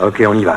Ok, on y va.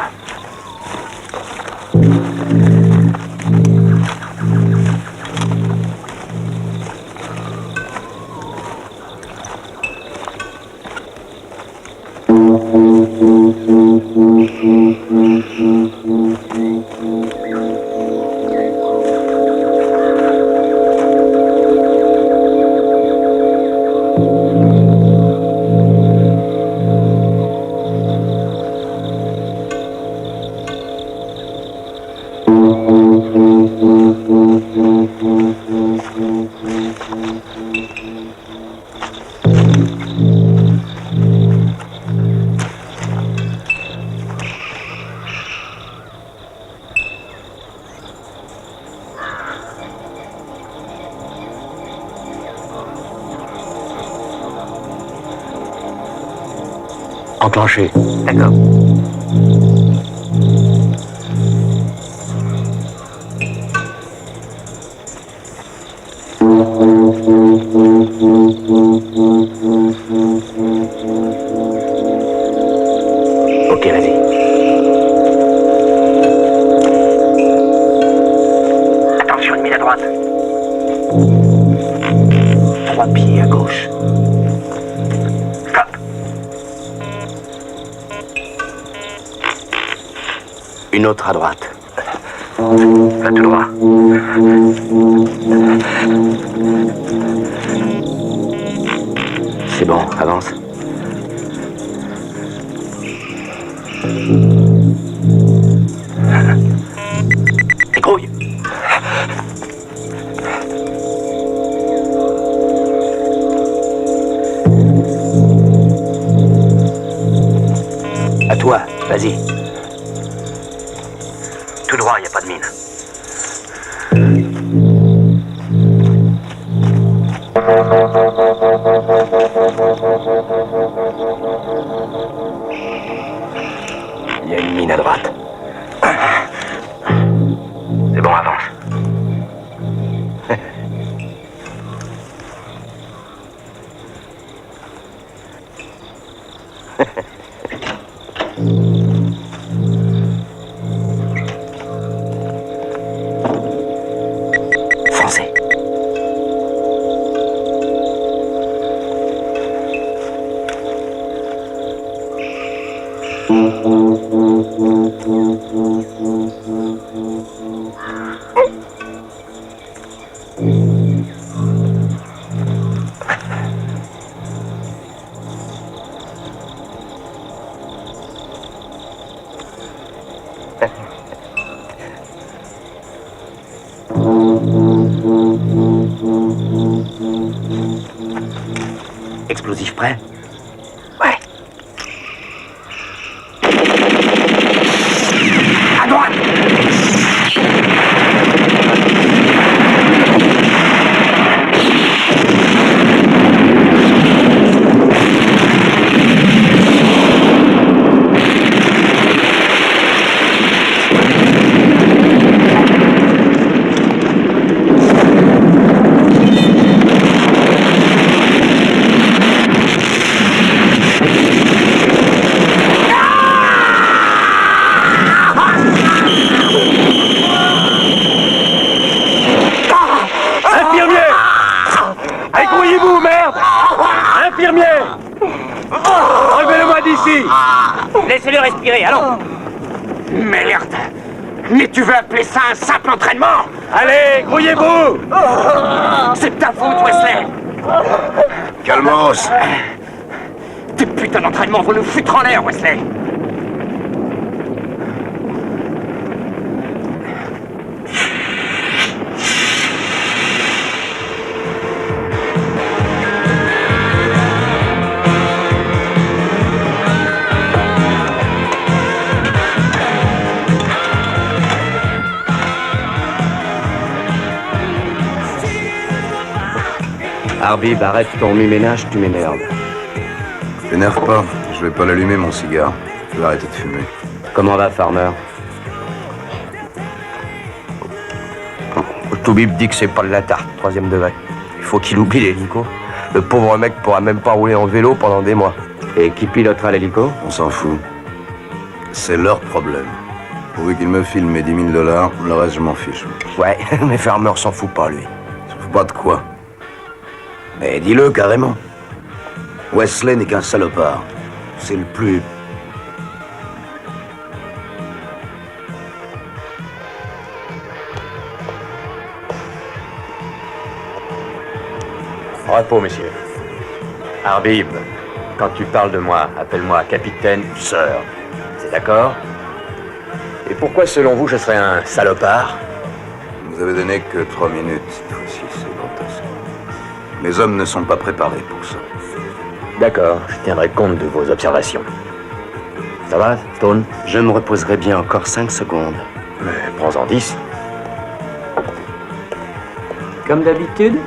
Enclenché. D'accord. Ok, vas-y. Attention, une mine à droite. 3 pieds à gauche. Stop. Une autre à droite. Va tout droit. C'est bon, avance. Écrouille. À toi, vas-y. Tout droit, y a pas de mine. Il y a une mine à droite. C'est bon, avance. Foncez. Explosif prêt? Ouais. À droite! Écrouillez-vous, merde! Infirmier! Enlevez-le-moi d'ici! Laissez-le respirer, allons. Merde! Mais tu veux appeler ça un simple entraînement? Allez, grouillez-vous! C'est ta faute, Wesley! Calmos. Tes putains d'entraînements vont nous foutre en l'air, Wesley! Arbib, arrête ton mi-ménage, tu m'énerves. T'énerve pas, je vais pas l'allumer mon cigare. Je vais arrêter de fumer. Comment va, Farmer? Toubib dit que c'est pas de la tarte, 3e degré. Il faut qu'il oublie l'hélico. Le pauvre mec pourra même pas rouler en vélo pendant des mois. Et qui pilotera l'hélico? On s'en fout. C'est leur problème. Pourvu qu'ils me filent mes 10 000 $, le reste, je m'en fiche. Ouais, mais Farmer s'en fout pas, lui. Je fous pas de quoi. Mais dis-le carrément. Wesley n'est qu'un salopard. C'est le plus... Repos, messieurs. Arbib, quand tu parles de moi, appelle-moi capitaine Sir. C'est d'accord? Et pourquoi, selon vous, je serais un salopard? Vous avez donné que 3 minutes cette fois-ci, c'est grotesque. Les hommes ne sont pas préparés pour ça. D'accord, je tiendrai compte de vos observations. Ça va, Stone? Je me reposerai bien encore 5 secondes. Mais prends-en 10. Comme d'habitude?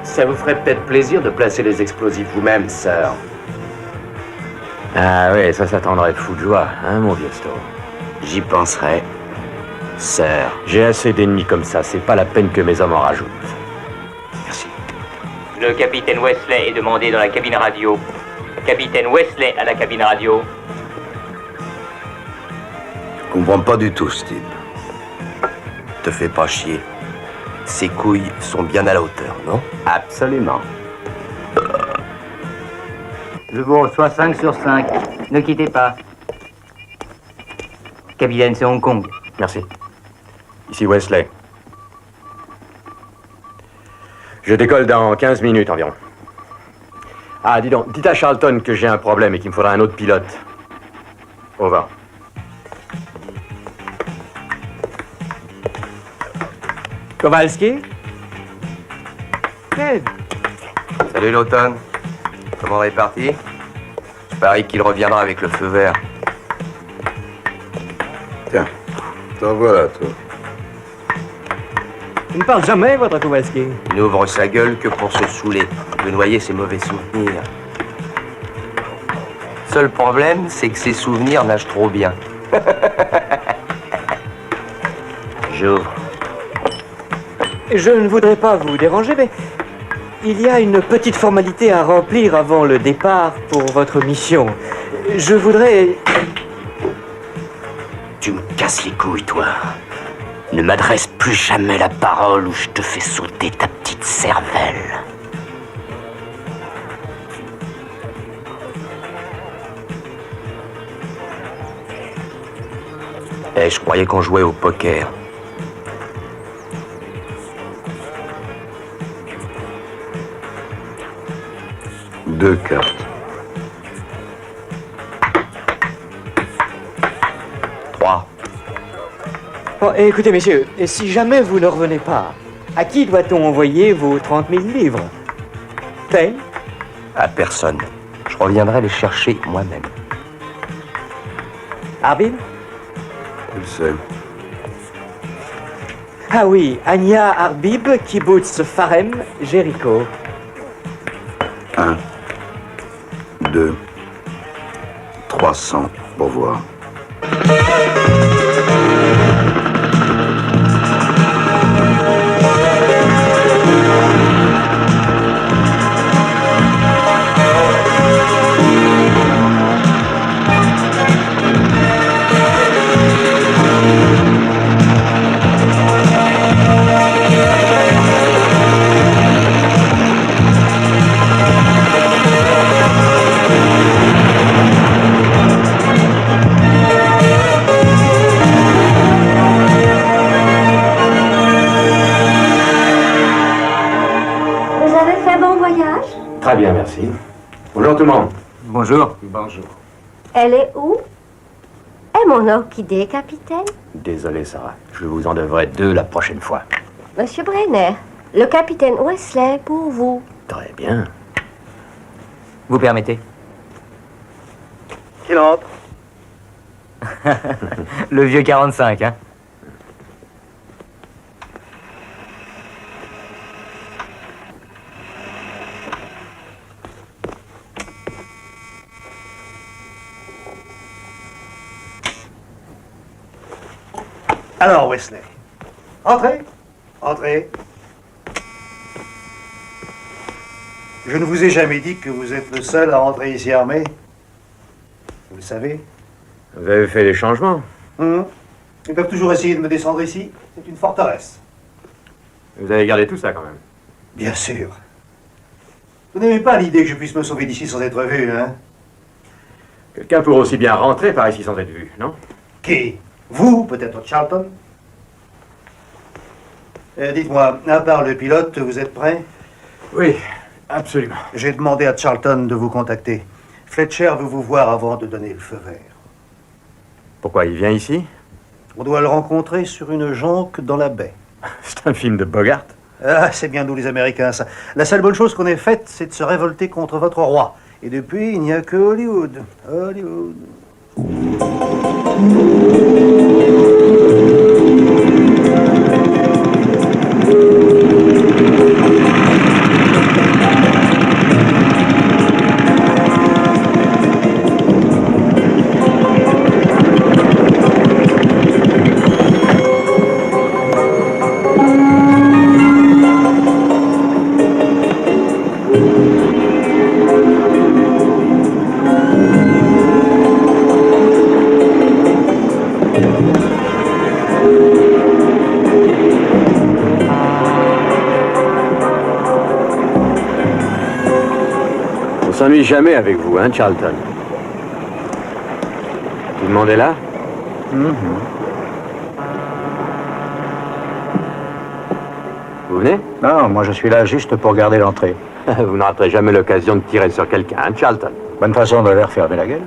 Ça vous ferait peut-être plaisir de placer les explosifs vous-même, Sir. Ah oui, ça t'endrait fou de joie, hein, mon vieux Stone? J'y penserai. Sir. J'ai assez d'ennemis comme ça, c'est pas la peine que mes hommes en rajoutent. Merci. Le capitaine Wesley est demandé dans la cabine radio. Capitaine Wesley à la cabine radio. Je comprends pas du tout, Steve. Te fais pas chier. Ses couilles sont bien à la hauteur, non? Absolument. Je vous reçois 5 sur 5. Ne quittez pas. Capitaine, c'est Hong Kong. Merci. Ici Wesley. Je décolle dans 15 minutes environ. Ah, dis donc, dites à Charlton que j'ai un problème et qu'il me faudra un autre pilote. Au revoir. Kowalski? Ted. Salut l'automne. Comment est parti? Je parie qu'il reviendra avec le feu vert. Tiens, t'en voilà, toi. Il ne parle jamais, votre Kowalski. Il n'ouvre sa gueule que pour se saouler, de noyer ses mauvais souvenirs. Seul problème, c'est que ses souvenirs nagent trop bien. J'ouvre. Je ne voudrais pas vous déranger, mais il y a une petite formalité à remplir avant le départ pour votre mission. Je voudrais... Tu me casses les couilles, toi. Ne m'adresse plus jamais la parole ou je te fais sauter ta petite cervelle. Eh, je croyais qu'on jouait au poker. Deux cartes. 3. Bon, écoutez, messieurs, et si jamais vous ne revenez pas, à qui doit-on envoyer vos 30 000 livres? Ted? À personne. Je reviendrai les chercher moi-même. Arbib? Tu le sais. Ah oui, Anya Arbib, Kibbutz Farem, Jéricho. 1, 2, 300. Au revoir. Très bien, merci. Bonjour tout le monde. Bonjour. Bonjour. Elle est où? Et mon orchidée, capitaine? Désolé, Sarah. Je vous en devrai 2 la prochaine fois. Monsieur Brenner, le capitaine Wesley pour vous. Très bien. Vous permettez? Qu'il entre. Le vieux 45, hein? Alors, Wesley, entrez, entrez. Je ne vous ai jamais dit que vous êtes le seul à entrer ici armé. Vous le savez, Vous avez fait des changements. Ils peuvent toujours essayer de me descendre ici. C'est une forteresse. Vous avez gardé tout ça quand même. Bien sûr. Vous n'aimez pas l'idée que je puisse me sauver d'ici sans être vu, hein? Quelqu'un pourrait aussi bien rentrer par ici sans être vu, non? Qui? Vous, peut-être Charlton? Dites-moi, à part le pilote, vous êtes prêt? Oui, absolument. J'ai demandé à Charlton de vous contacter. Fletcher veut vous voir avant de donner le feu vert. Pourquoi il vient ici? On doit le rencontrer sur une jonque dans la baie. C'est un film de Bogart. Ah, c'est bien nous les Américains, ça. La seule bonne chose qu'on ait faite, c'est de se révolter contre votre roi. Et depuis, il n'y a que Hollywood. Hollywood. On s'ennuie jamais avec vous, hein, Charlton? Tout le monde est là? Vous venez? Non, moi je suis là juste pour garder l'entrée. Vous ne raterez jamais l'occasion de tirer sur quelqu'un, hein, Charlton? Bonne façon de leur fermer la gueule.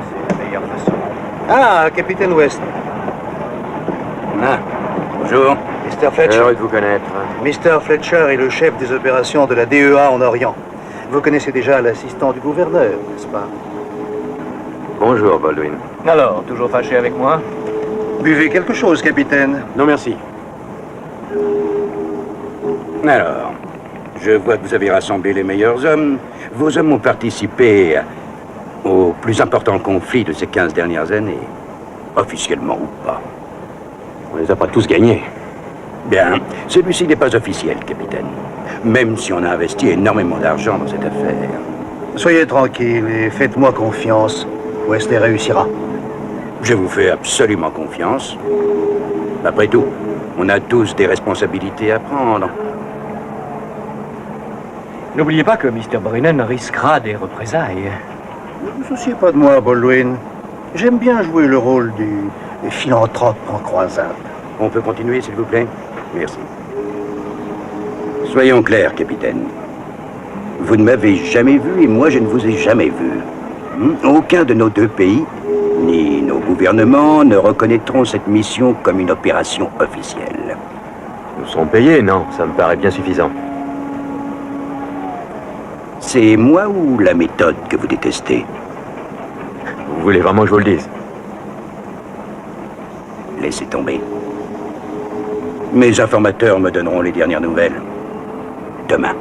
C'est la meilleure façon. Ah, Capitaine West. Ah, bonjour. Mr. Fletcher. Heureux de vous connaître. Mr. Fletcher est le chef des opérations de la DEA en Orient. Vous connaissez déjà l'assistant du gouverneur, n'est-ce pas? Bonjour, Baldwin. Alors, toujours fâché avec moi? Buvez quelque chose, capitaine. Non, merci. Alors, je vois que vous avez rassemblé les meilleurs hommes. Vos hommes ont participé au plus important conflit de ces 15 dernières années. Officiellement ou pas. On les a pas tous gagnés. Bien, celui-ci n'est pas officiel, capitaine. Même si on a investi énormément d'argent dans cette affaire. Soyez tranquille et faites-moi confiance. Wesley réussira. Je vous fais absolument confiance. Après tout, on a tous des responsabilités à prendre. N'oubliez pas que Mr. Brennan risquera des représailles. Ne vous souciez pas de moi, Baldwin. J'aime bien jouer le rôle du philanthrope en croisade. On peut continuer, s'il vous plaît? Merci. Soyons clairs, capitaine. Vous ne m'avez jamais vu et moi je ne vous ai jamais vu. Aucun de nos deux pays, ni nos gouvernements, ne reconnaîtront cette mission comme une opération officielle. Nous serons payés, non? Ça me paraît bien suffisant. C'est moi ou la méthode que vous détestez? Vous voulez vraiment que je vous le dise? Laissez tomber. Mes informateurs me donneront les dernières nouvelles. Demain.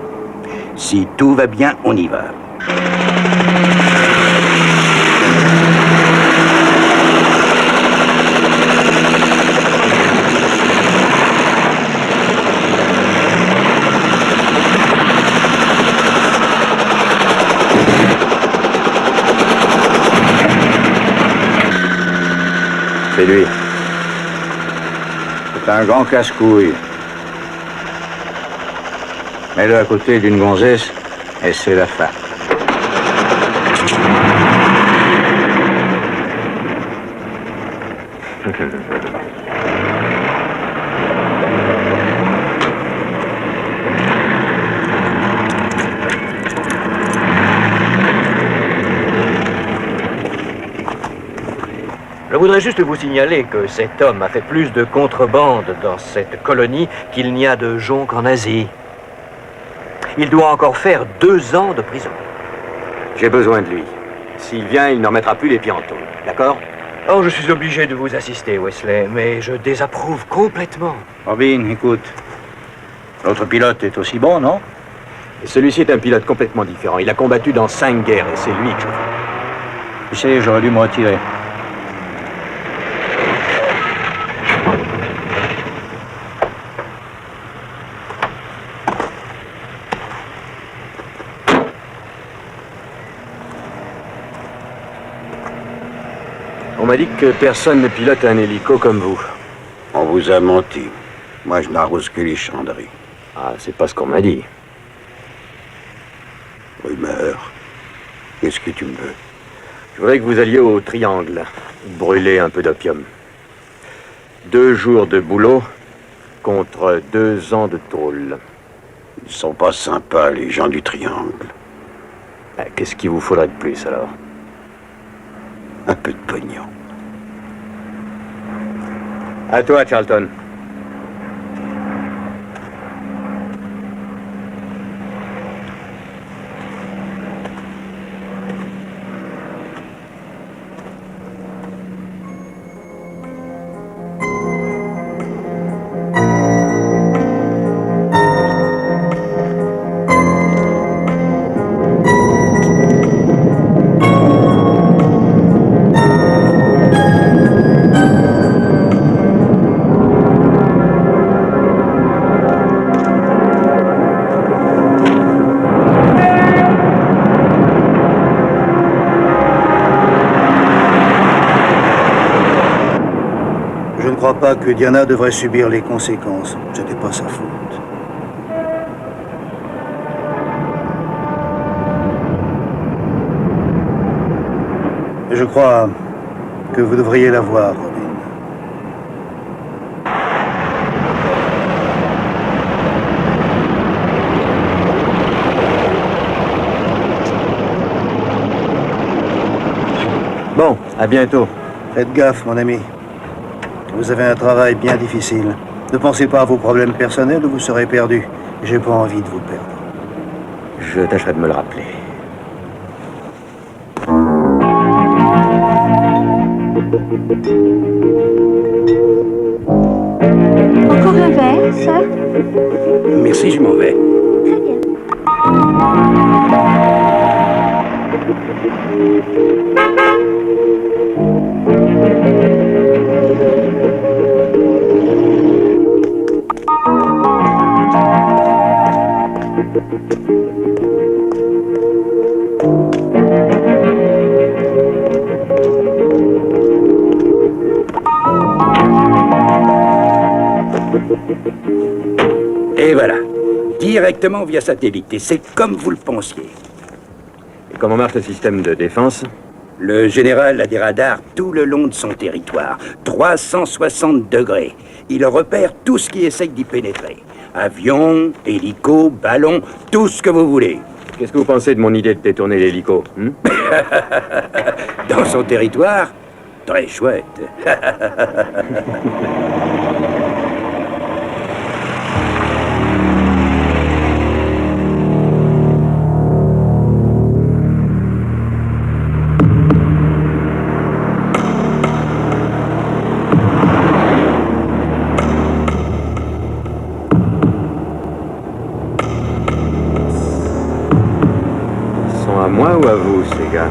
Si tout va bien, on y va. C'est lui. C'est un grand casse-couille. Mets-le à côté d'une gonzesse et c'est la fin. Je voudrais juste vous signaler que cet homme a fait plus de contrebande dans cette colonie qu'il n'y a de jonques en Asie. Il doit encore faire 2 ans de prison. J'ai besoin de lui. S'il vient, il ne remettra plus les pieds en tôle. D'accord? Oh, je suis obligé de vous assister, Wesley, mais je désapprouve complètement. Robin, écoute. L'autre pilote est aussi bon, non? Et celui-ci est un pilote complètement différent. Il a combattu dans 5 guerres et c'est lui que je veux. Tu sais, j'aurais dû me retirer. On m'a dit que personne ne pilote un hélico comme vous. On vous a menti. Moi, je n'arrose que les chandries. Ah, c'est pas ce qu'on m'a dit. Rumeur. Qu'est-ce que tu me veux? Je voudrais que vous alliez au Triangle, brûler un peu d'opium. 2 jours de boulot contre 2 ans de tôle. Ils sont pas sympas, les gens du Triangle. Qu'est-ce qu'il vous faudrait de plus, alors? Un peu de pognon. À toi, Charlton. Je ne crois pas que Diana devrait subir les conséquences. Ce n'est pas sa faute. Je crois que vous devriez la voir, Robin. Bon, à bientôt. Faites gaffe, mon ami. Vous avez un travail bien difficile. Ne pensez pas à vos problèmes personnels ou vous serez perdu. J'ai pas envie de vous perdre. Je tâcherai de me le rappeler. Encore un verre, sir? Merci, je m'en vais. Très bien. Et voilà. Directement via satellite. Et c'est comme vous le pensiez. Et comment marche le système de défense? Le général a des radars tout le long de son territoire. 360 degrés. Il repère tout ce qui essaye d'y pénétrer. Avions, hélicos, ballons, tout ce que vous voulez. Qu'est-ce que vous pensez de mon idée de détourner l'hélico? Dans son territoire, très chouette. À moi ou à vous, ces gars?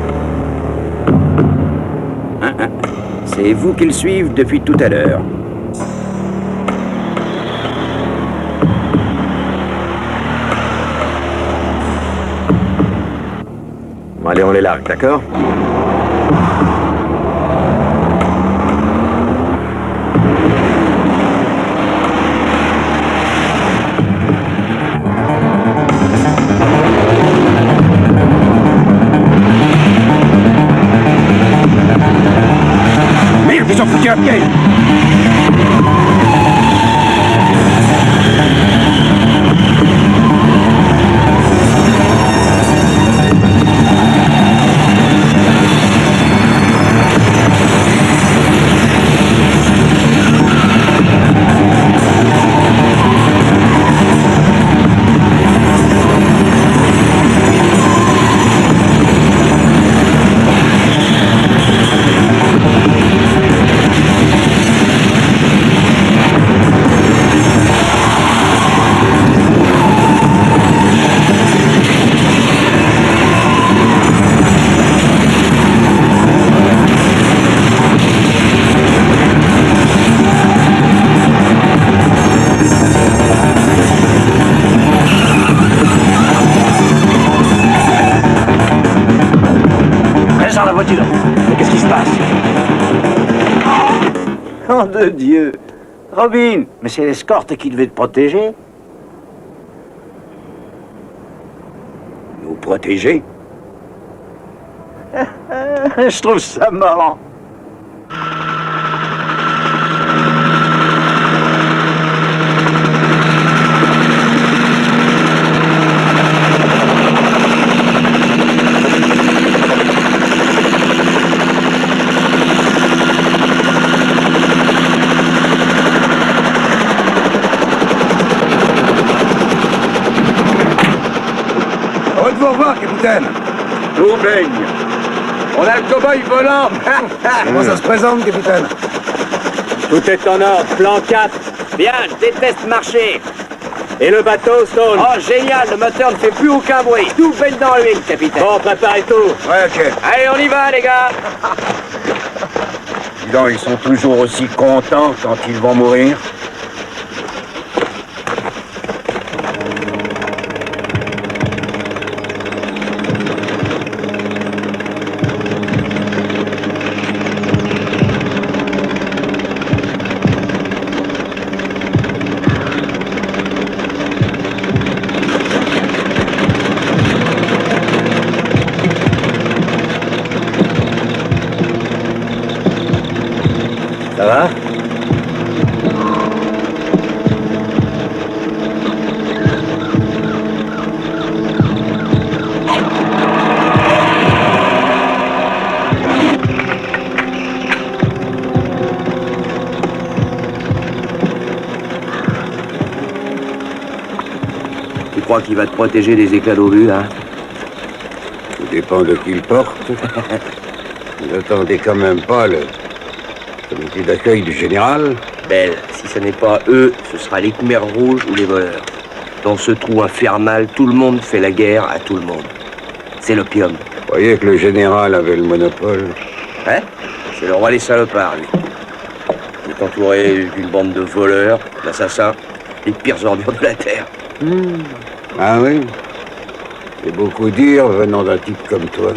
C'est vous qu'ils suivent depuis tout à l'heure. Bon, allez, on les largue, d'accord? Ils ont foutu un piège. la voiture. Mais qu'est-ce qui se passe? Nom de Dieu. Robin, mais c'est l'escorte qui devait te protéger. Nous protéger? Je trouve ça marrant. Heureux de vous revoir, capitaine. Nous baigne. On a le cow-boy volant. Comment ça se présente, capitaine? Tout est en ordre, plan 4. Bien, je déteste marcher. Et le bateau, Stone? Oh, génial, le moteur ne fait plus aucun bruit. Tout baigne dans l'huile, capitaine. Bon, préparez tout. Ouais, ok. Allez, on y va, les gars. Dis donc, ils sont toujours aussi contents quand ils vont mourir. Ça va? Tu crois qu'il va te protéger des éclats d'obus, hein? Tout dépend de qui le porte. Vous attendez quand même pas le comité d'accueil du général? Belle, si ce n'est pas eux, ce sera les Khmers rouges ou les voleurs. Dans ce trou infernal, tout le monde fait la guerre à tout le monde. C'est l'opium. Vous croyez que le général avait le monopole? Hein? C'est le roi des salopards, lui. Il est entouré d'une bande de voleurs, d'assassins, les pires ordures de la Terre. Ah oui? C'est beaucoup dire venant d'un type comme toi.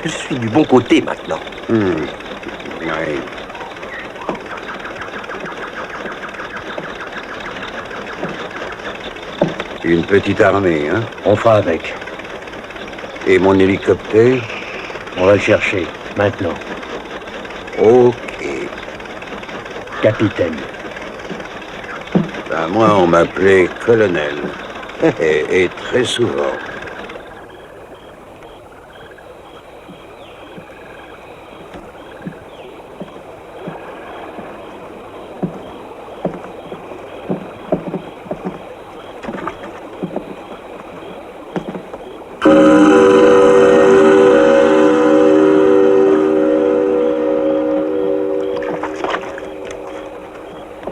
Je suis du bon côté maintenant. Oui. Une petite armée, hein? On fera avec. Et mon hélicoptère? On va le chercher, maintenant. Ok. Capitaine. Ben, moi, on m'appelait colonel. Et très souvent.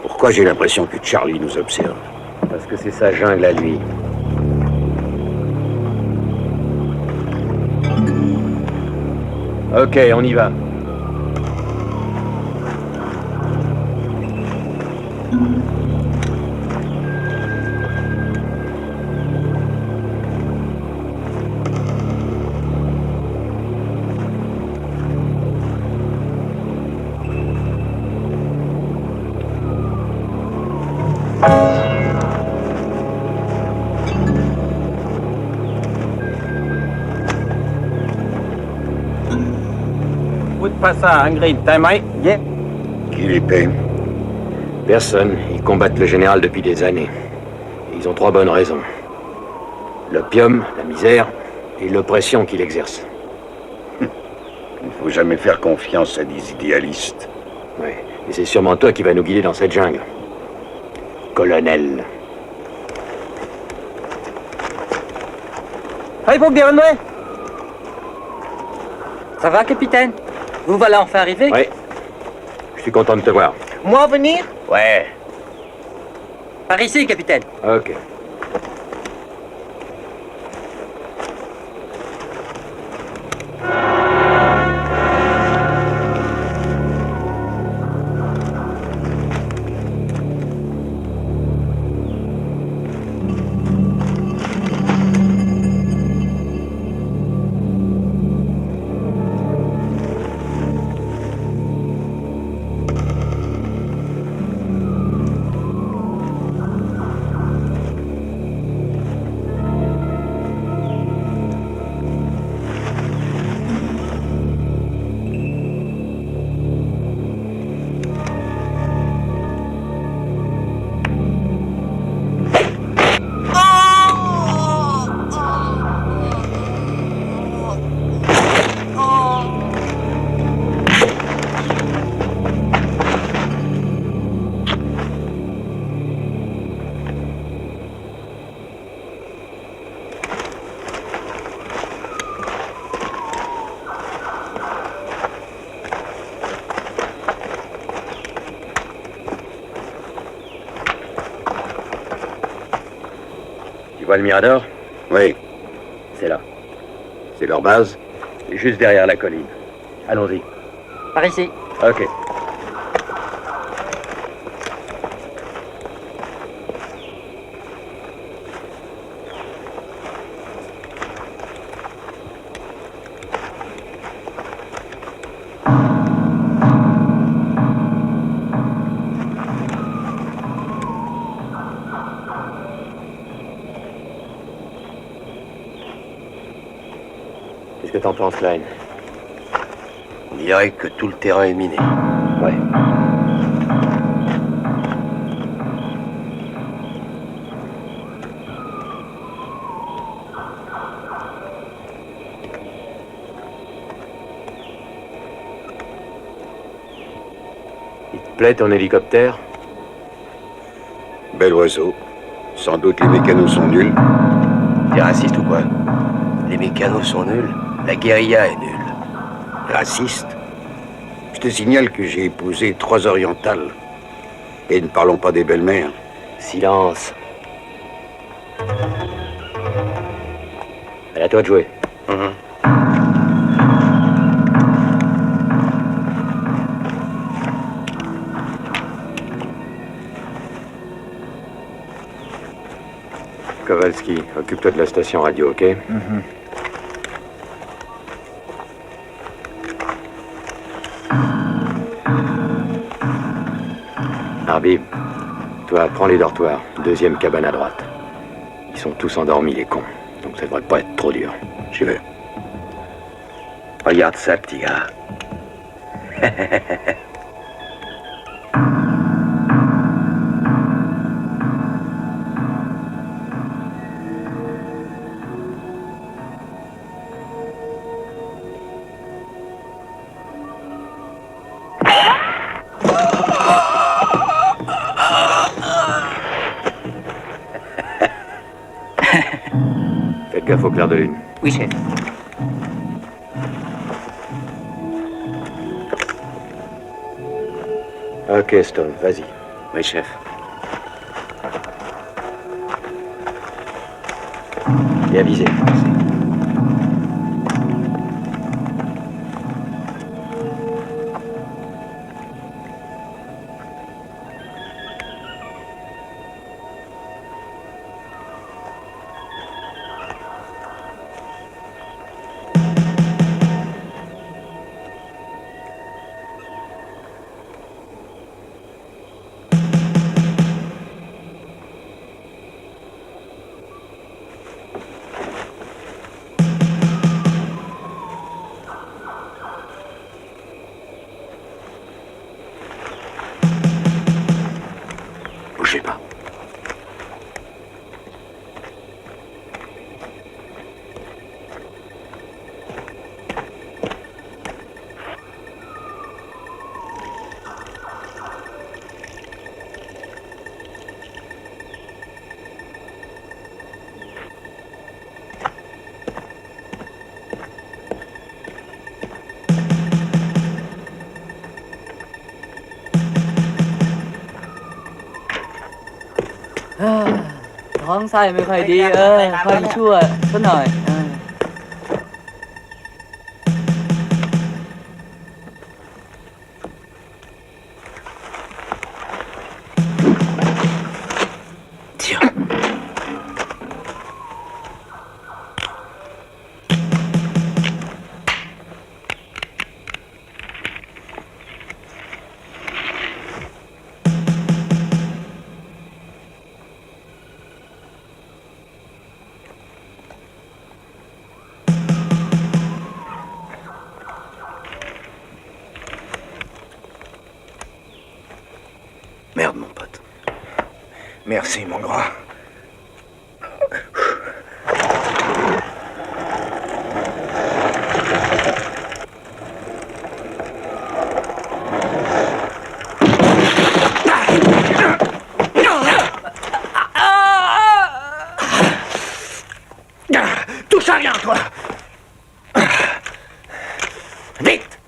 Pourquoi j'ai l'impression que Charlie nous observe? Parce que c'est sa jungle à lui. Ok, on y va. Pas ça, Ingrid, t'as aimé? Qui les paie? Personne. Ils combattent le général depuis des années. Et ils ont 3 bonnes raisons. L'opium, la misère et l'oppression qu'il exerce. Il ne faut jamais faire confiance à des idéalistes. Oui. Et c'est sûrement toi qui vas nous guider dans cette jungle. Colonel. Allez, pour bien, ça va, capitaine? Vous voilà enfin arrivé? Oui. Je suis content de te voir. Moi venir? Ouais. Par ici, capitaine. Ok. vois le Mirador? Oui, C'est là. c'est leur base. C'est juste derrière la colline. Allons-y. Par ici. Ok. Qu'est-ce que t'en penses, Klein? On dirait que tout le terrain est miné. Ouais. Il te plaît ton hélicoptère? Bel oiseau. Sans doute les mécanos sont nuls. T'es raciste ou quoi? Les mécanos sont nuls. La guérilla est nulle. Raciste. Je te signale que j'ai épousé 3 orientales. Et ne parlons pas des belles-mères. Silence. Allez, à toi de jouer. Kowalski, occupe-toi de la station radio, ok? Harvey, toi, prends les dortoirs. 2e cabane à droite. Ils sont tous endormis, les cons. Donc ça devrait pas être trop dur. J'y vais. Regarde ça, petit gars. Faites gaffe au clair de lune. Oui, chef. Ok, Stone, vas-y. Oui, chef. Et avisé. Bougez pas. Con ท้องไส้ไม่ค่อยดีค่อยชั่วสักหน่อย Merde, mon pote. Merci, mon grand. Touche à rien, toi! Vite!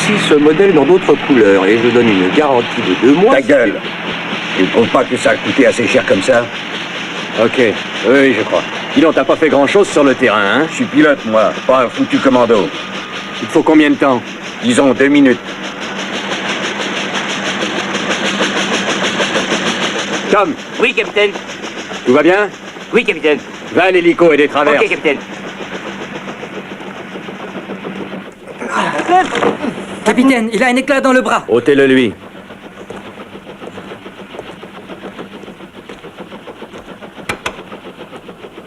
aussi ce modèle dans d'autres couleurs et je donne une garantie de 2 mois. Ta gueule. Tu ne trouves pas que ça a coûté assez cher comme ça? Ok, oui, je crois. Dis donc, t'as pas fait grand-chose sur le terrain, hein? Je suis pilote, moi, pas un foutu commando. Il te faut combien de temps? Disons 2 minutes. Tom! Oui, capitaine. Tout va bien? Oui, capitaine. Va à l'hélico et des traverses. Ok, capitaine. Capitaine, il a un éclat dans le bras. Ôtez-le lui.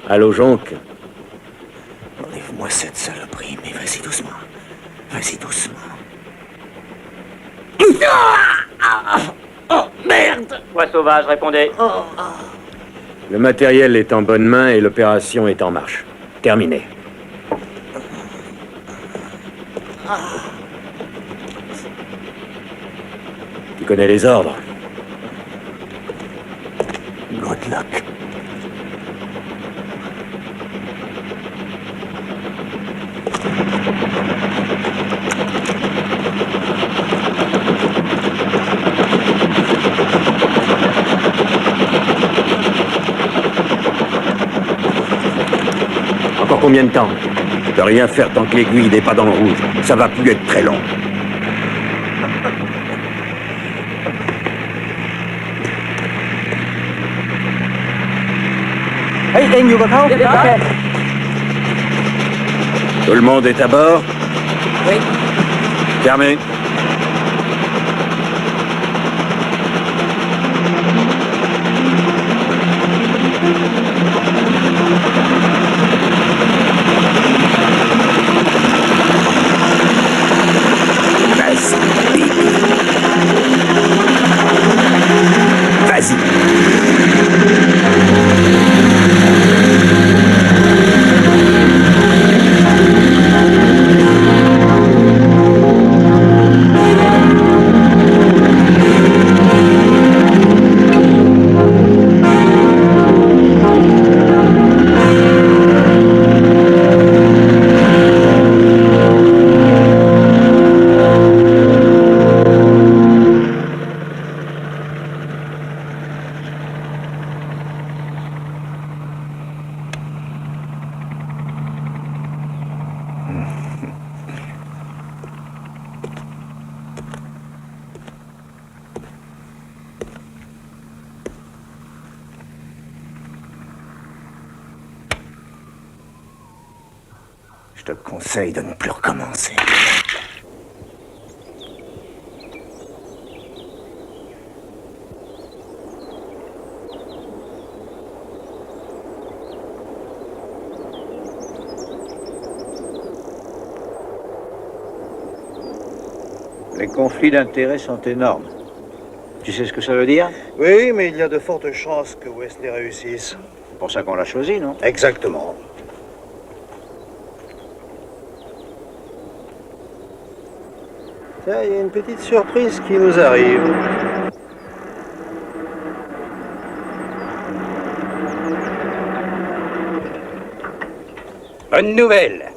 Allô, Jonque? Enlève-moi cette saloperie, mais vas-y doucement. Vas-y doucement. Oh, merde! Voix sauvage, répondez. Le matériel est en bonne main et l'opération est en marche. Terminé. Tu connais les ordres? Good luck. Encore combien de temps? Tu peux rien faire tant que l'aiguille n'est pas dans le rouge. Ça va plus être très long. Tout le monde est à bord? Oui. Fermé. Je te conseille de ne plus recommencer. Les conflits d'intérêts sont énormes. Tu sais ce que ça veut dire? Oui, mais il y a de fortes chances que Wesley réussisse. C'est pour ça qu'on l'a choisi, non? Exactement. Tiens, il y a une petite surprise qui nous arrive. Bonne nouvelle.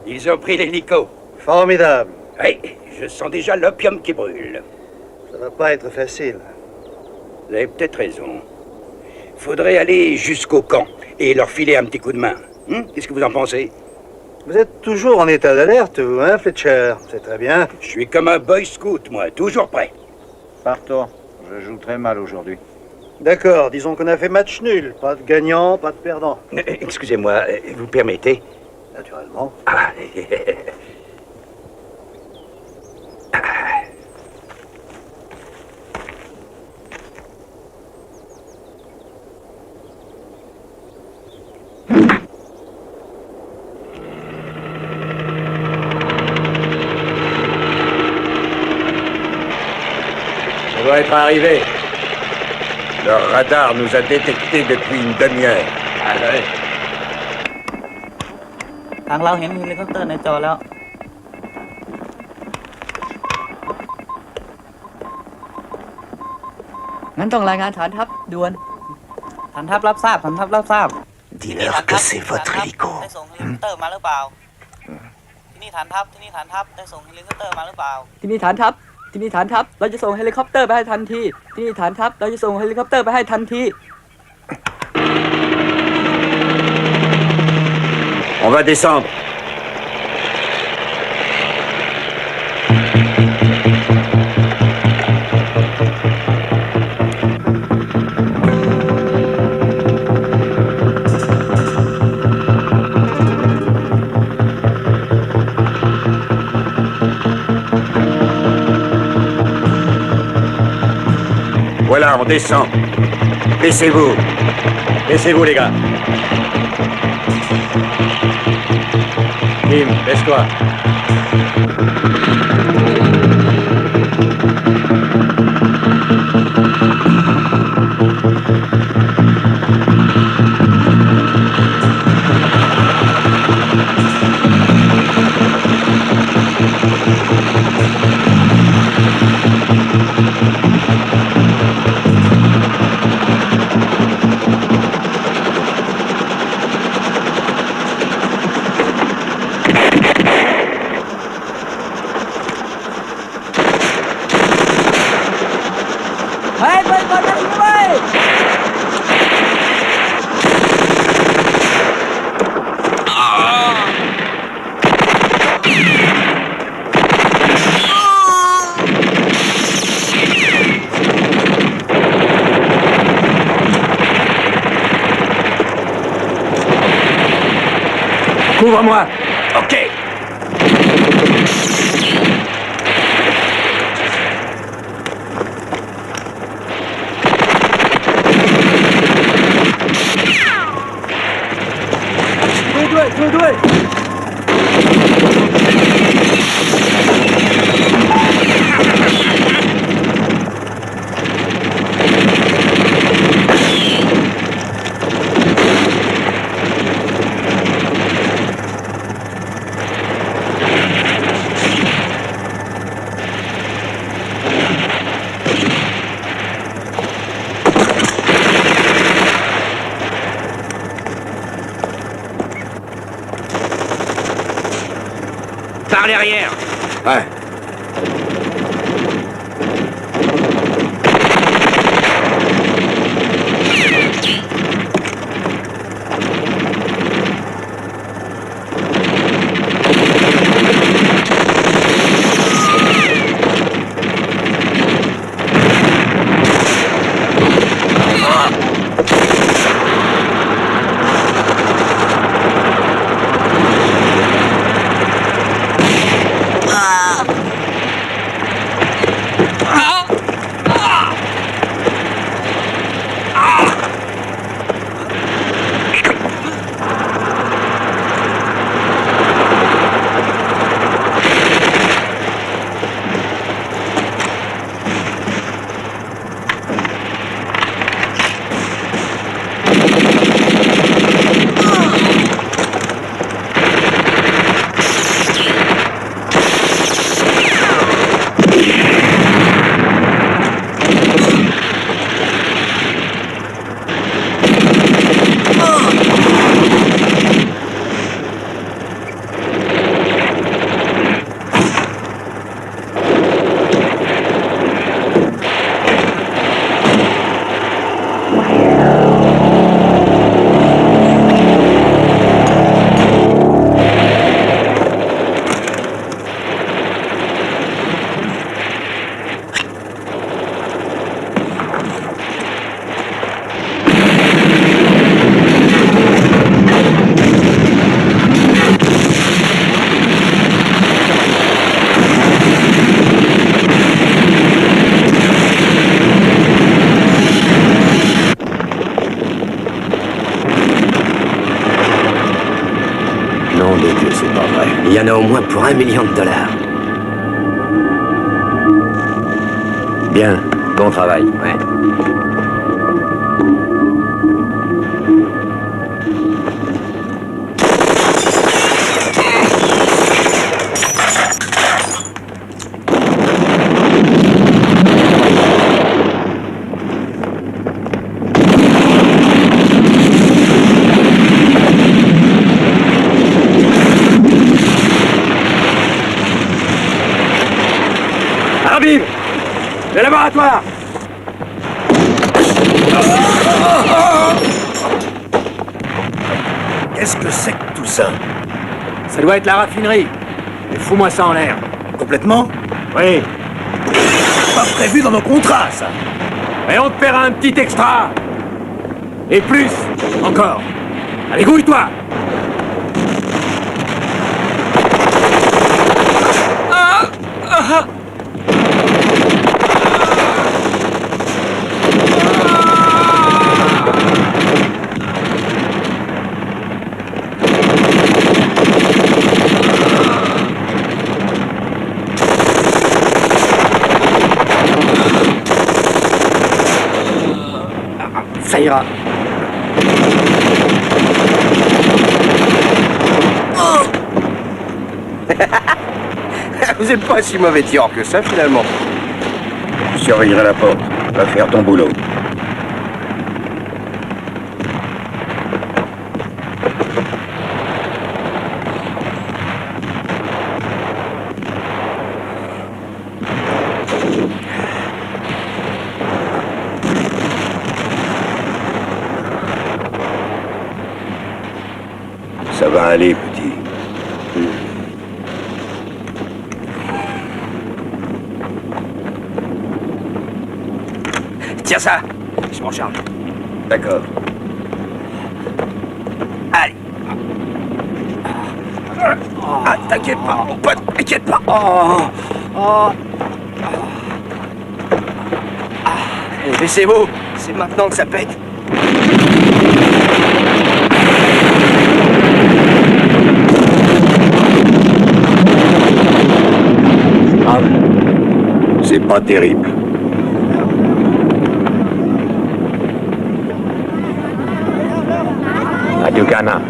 Ils ont pris l'hélico. Formidable. Oui, je sens déjà l'opium qui brûle. Ça va pas être facile. Vous avez peut-être raison. Faudrait aller jusqu'au camp et leur filer un petit coup de main. Qu'est-ce que vous en pensez? Vous êtes toujours en état d'alerte, vous, hein, Fletcher? C'est très bien. Je suis comme un boy scout, moi, toujours prêt. Partons. Je joue très mal aujourd'hui. D'accord, disons qu'on a fait match nul. Pas de gagnant, pas de perdant. Excusez-moi, vous permettez? Naturellement. Ah. Ça doit être arrivé. Leur radar nous a détectés depuis une demi-heure. Ah ouais. ทางเราเห็นเฮลิคอปเตอร์ในจอแล้ว งั้นต้องรายงานฐานทัพด่วนฐานทัพรับทราบฐานทัพรับทราบ Dis-leur que c'est votre hélico. ได้ส่งเฮลิคอปเตอร์มาหรือเปล่า ที่นี่ฐานทัพที่นี่ฐานทัพได้ส่งเฮลิคอปเตอร์มาหรือเปล่า ที่นี่ฐานทัพที่นี่ฐานทัพเราจะส่งเฮลิคอปเตอร์ไปให้ทันทีที่นี่ฐานทัพเราจะส่งเฮลิคอปเตอร์ไปให้ทันที On va descendre. Voilà, on descend. Baissez-vous. Baissez-vous, les gars. Kim, baisse-toi. Couvre-moi. Ok. Due. Par derrière. Ouais. Il y en a au moins pour $1 million. Bien, bon travail. Ouais. laboratoire! Qu'est-ce que c'est que tout ça? Ça doit être la raffinerie. Mais fous-moi ça en l'air. Complètement? Oui. Pas prévu dans nos contrats, ça. Et on te paiera un petit extra. Et plus, encore. Allez, gouille-toi! Ça ira. Vous n'êtes pas si mauvais tireur que ça, finalement. Je surveillerai la porte. Va faire ton boulot. Ça va aller, petit. Tiens ça, je m'en charge. D'accord. Allez. Ah, t'inquiète pas, mon pote, t'inquiète pas. Laissez-vous, c'est maintenant que ça pète. C'est pas terrible. Radio Ghana.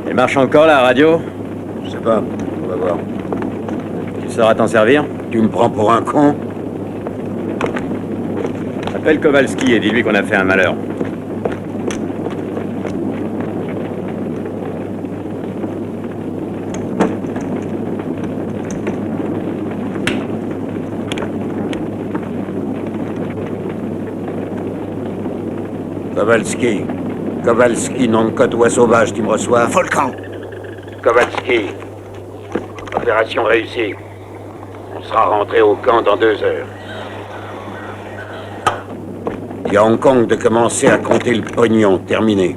Elle marche encore la radio? Je sais pas, on va voir. Tu sauras t'en servir? Tu me prends pour un con? Appelle Kowalski et dis-lui qu'on a fait un malheur. Kowalski. Kowalski, nom de côtois sauvage, tu me reçois? Volcan. Kowalski. Opération réussie. On sera rentré au camp dans 2 heures. Dis à Hong Kong de commencer à compter le pognon. Terminé.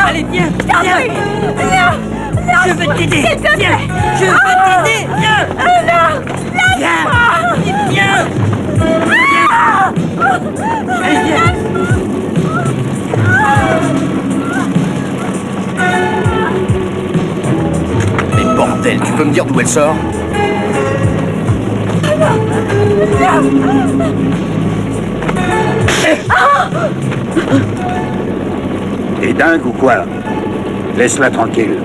Allez, viens, viens. Je veux t'aider. Viens, je veux t'aider. Viens. Viens. Viens. Allez, viens. Mais bordel, tu peux me dire d'où elle sort? T'es dingue ou quoi? Laisse-la tranquille.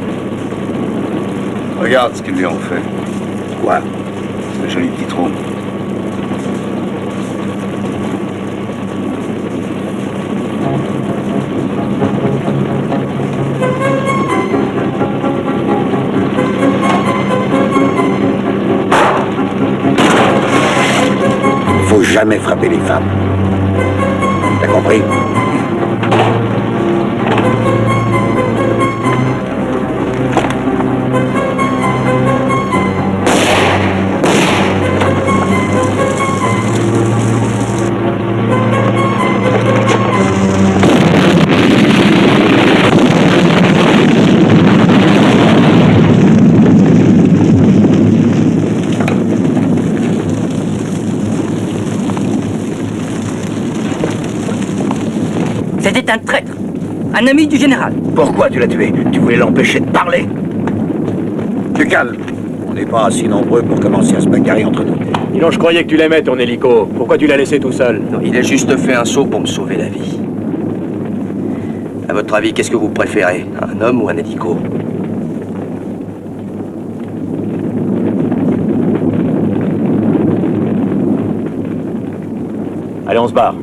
Regarde ce qu'ils lui ont fait. Quoi? Ce joli petit trou. Faut jamais frapper les femmes. T'as compris? C'était un traître, un ami du général. Pourquoi tu l'as tué? Tu voulais l'empêcher de parler. Tu calmes. On n'est pas assez nombreux pour commencer à se bagarrer entre nous. Sinon, je croyais que tu l'aimais, ton hélico. Pourquoi tu l'as laissé tout seul? Non, il a juste fait un saut pour me sauver la vie. À votre avis, qu'est-ce que vous préférez? Un homme ou un hélico? Allez, on se barre.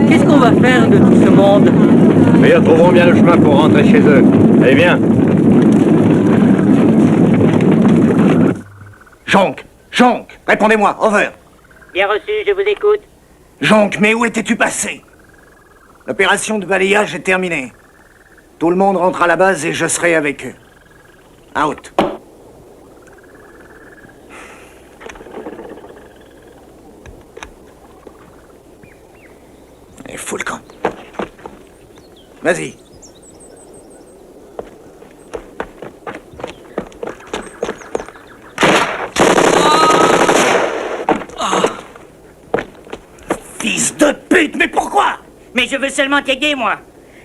Qu'est-ce qu'on va faire de tout ce monde? Mais ils trouveront bien le chemin pour rentrer chez eux. Allez, viens. Jonc! Jonc! Répondez-moi, over! Bien reçu, je vous écoute. Jonc, mais où étais-tu passé? L'opération de balayage est terminée. Tout le monde rentre à la base et je serai avec eux. Out. Et fous le camp. Vas-y. Fils de pute, mais pourquoi? Mais je veux seulement t'aider, moi.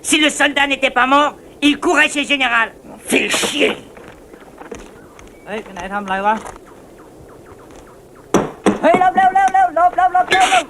Si le soldat n'était pas mort, il courait chez le général. Fais chier. เฮ้ยไปไหนทำอะไรวะ เฮ้ยรับเร็วเร็วเร็วหลบหลบหลบเร็วเร็ว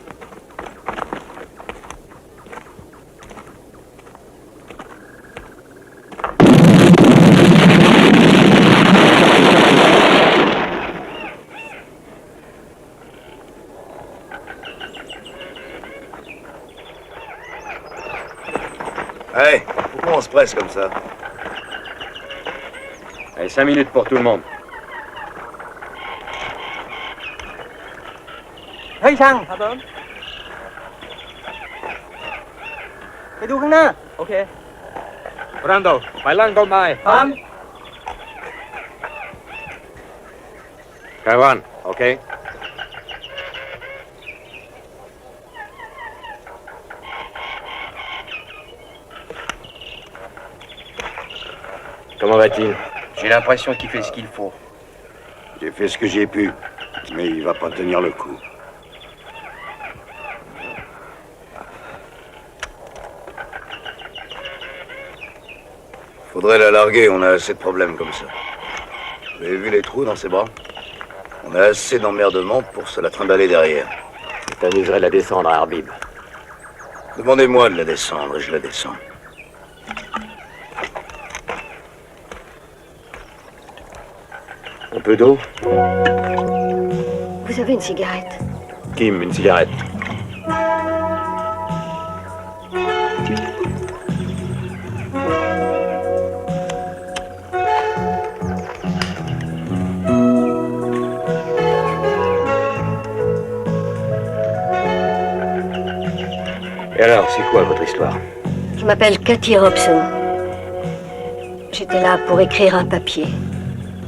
Hey, pourquoi on se presse comme ça? Allez, 5 minutes pour tout le monde. เฮ้ยช่างครับผมไปดูข้างหน้า โอเค Brando, ไปลั่นต้นไม้ ครับ Kawan, ok? Comment va-t-il? J'ai l'impression qu'il fait ce qu'il faut. J'ai fait ce que j'ai pu, mais il va pas tenir le coup. Faudrait la larguer, on a assez de problèmes comme ça. Vous avez vu les trous dans ses bras? On a assez d'emmerdements pour se la trimballer derrière. Ça t'amuserait de la descendre à Arbib. Demandez-moi de la descendre et je la descends. Un peu d'eau? Vous avez une cigarette? Kim, une cigarette. Et alors, c'est quoi votre histoire? Je m'appelle Cathy Robson. J'étais là pour écrire un papier.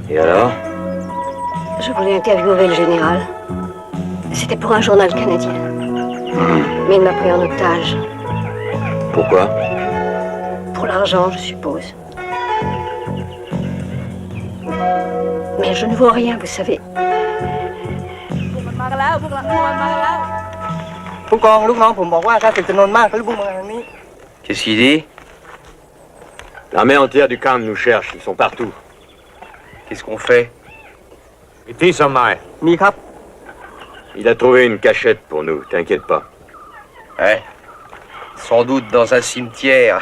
Et alors? Je voulais interviewer le général. C'était pour un journal canadien. Mais il m'a pris en otage. Pourquoi? Pour l'argent, je suppose. Mais je ne vois rien, vous savez. มากันแล้วพวกเรามากันแล้วผู้กองลูกน้องผมบอกว่าถ้าศึกจำนวนมากเขาจะบุกมาทางนี้ Qu'est-ce qu'il dit? L'armée entière du camp nous cherche, ils sont partout. Qu'est-ce qu'on fait? Ici, Sommer. มีครับ Il a trouvé une cachette pour nous, t'inquiète pas. Ouais. Sans doute dans un cimetière.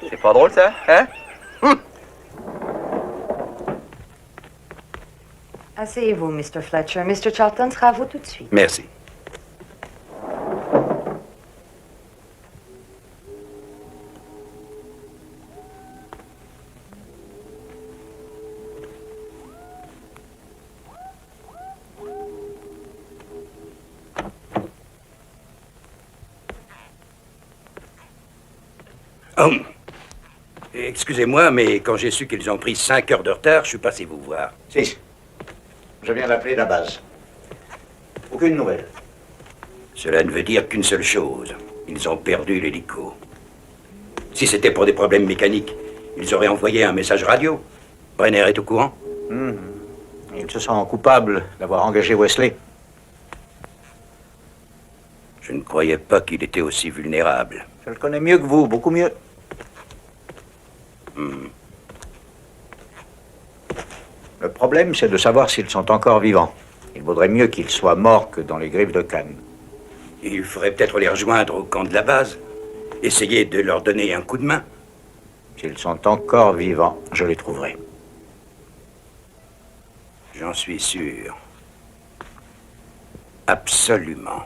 C'est pas drôle, ça, hein? Asseyez-vous, Mr. Fletcher. Mr. Charlton sera à vous tout de suite. Merci. Oh. Excusez-moi, mais quand j'ai su qu'ils ont pris 5 heures de retard, je suis passé vous voir. 6. Je viens d'appeler la base. Aucune nouvelle. Cela ne veut dire qu'une seule chose. Ils ont perdu l'hélico. Si c'était pour des problèmes mécaniques, ils auraient envoyé un message radio. Brenner est au courant? Ils se sentent coupables d'avoir engagé Wesley. Je ne croyais pas qu'il était aussi vulnérable. Je le connais mieux que vous, beaucoup mieux. Le problème, c'est de savoir s'ils sont encore vivants. Il vaudrait mieux qu'ils soient morts que dans les griffes de Cannes. Il faudrait peut-être les rejoindre au camp de la base. Essayer de leur donner un coup de main. S'ils sont encore vivants, je les trouverai. J'en suis sûr. Absolument.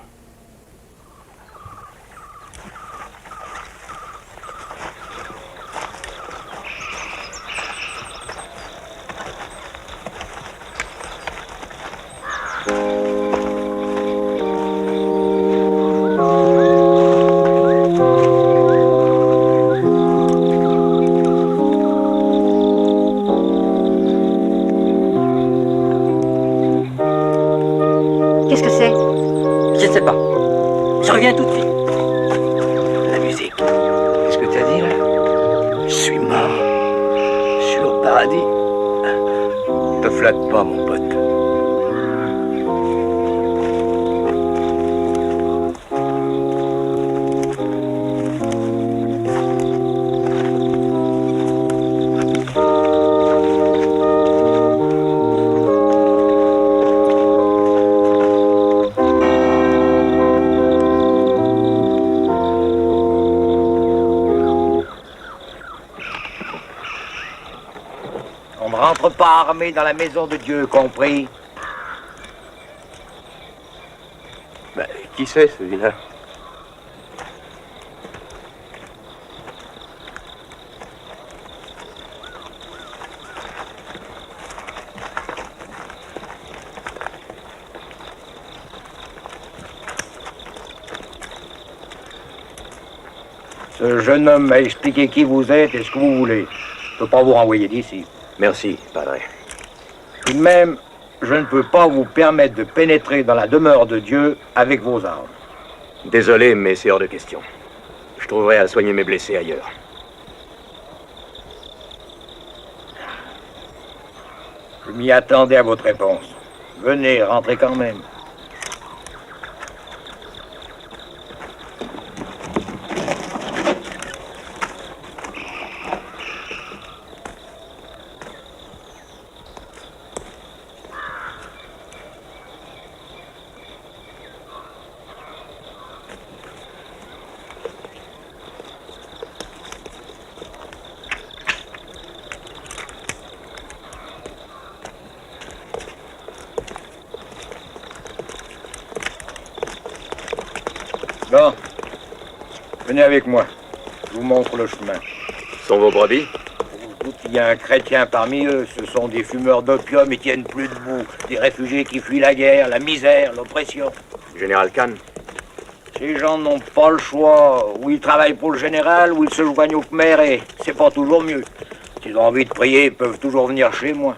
Qu'est-ce que c'est? Je sais pas. Je reviens tout de suite. La musique. Qu'est-ce que t'as dit, là? Je suis mort. Je suis au paradis. Te flatte pas, mon pote. On ne rentre pas armé dans la maison de Dieu, compris? Qui c'est, celui-là? Ce jeune homme m'a expliqué qui vous êtes et ce que vous voulez. Je ne peux pas vous renvoyer d'ici. Merci, padre. Tout de même, je ne peux pas vous permettre de pénétrer dans la demeure de Dieu avec vos armes. Désolé, mais c'est hors de question. Je trouverai à soigner mes blessés ailleurs. Je m'y attendais à votre réponse. Venez, rentrez quand même. Bon, venez avec moi. Je vous montre le chemin. Ce sont vos brebis? Il y a un chrétien parmi eux. Ce sont des fumeurs d'opium et tiennent plus debout. Des réfugiés qui fuient la guerre, la misère, l'oppression. Général Khan? Ces gens n'ont pas le choix. Ou ils travaillent pour le général, ou ils se joignent au Khmer et c'est pas toujours mieux. S'ils ont envie de prier, ils peuvent toujours venir chez moi.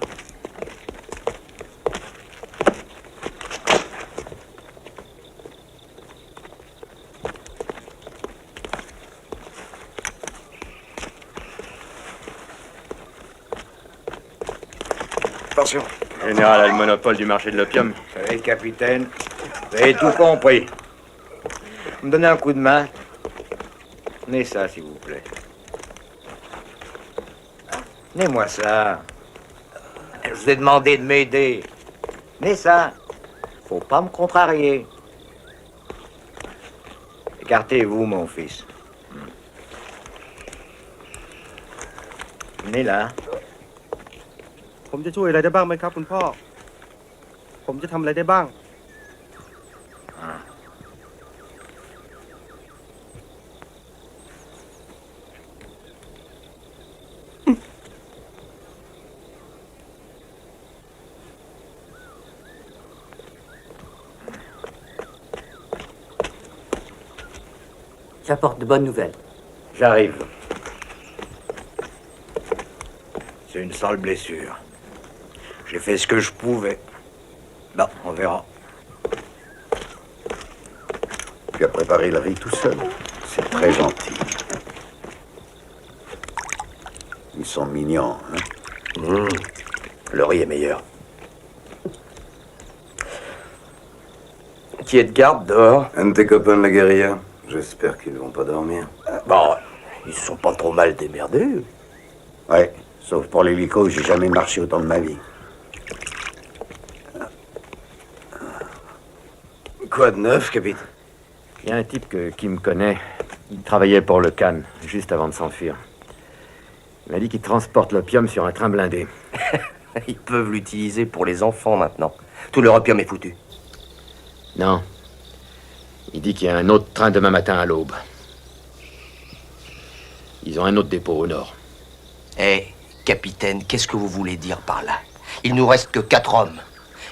Attention. Le général a le monopole du marché de l'opium. Vous savez, capitaine, vous avez tout compris. Vous me donnez un coup de main. Tenez ça, s'il vous plaît. Tenez-moi ça. Je vous ai demandé de m'aider. Mais ça, faut pas me contrarier. Écartez-vous, mon fils. Venez là. ผมจะช่วยอะไรได้บ้างไหมครับคุณพ่อ ผมจะทำอะไรได้บ้าง J'apporte de bonnes nouvelles. J'arrive. C'est une sale blessure. J'ai fait ce que je pouvais. Bon, on verra. Tu as préparé le riz tout seul. C'est très gentil. Ils sont mignons, hein? Le riz est meilleur. Qui est de garde dehors? Un de tes copains de la guérilla. J'espère qu'ils ne vont pas dormir. Bon, ils se sont pas trop mal démerdés. Ouais, sauf pour l'hélico, j'ai jamais marché autant de ma vie. Quoi de neuf, capitaine? Il y a un type qui me connaît. Il travaillait pour le Cannes, juste avant de s'enfuir. Il m'a dit qu'il transporte l'opium sur un train blindé. Ils peuvent l'utiliser pour les enfants maintenant. Tout leur opium est foutu. Non. Il dit qu'il y a un autre train demain matin à l'aube. Ils ont un autre dépôt au nord. Eh, capitaine, qu'est-ce que vous voulez dire par là? Il nous reste que 4 hommes.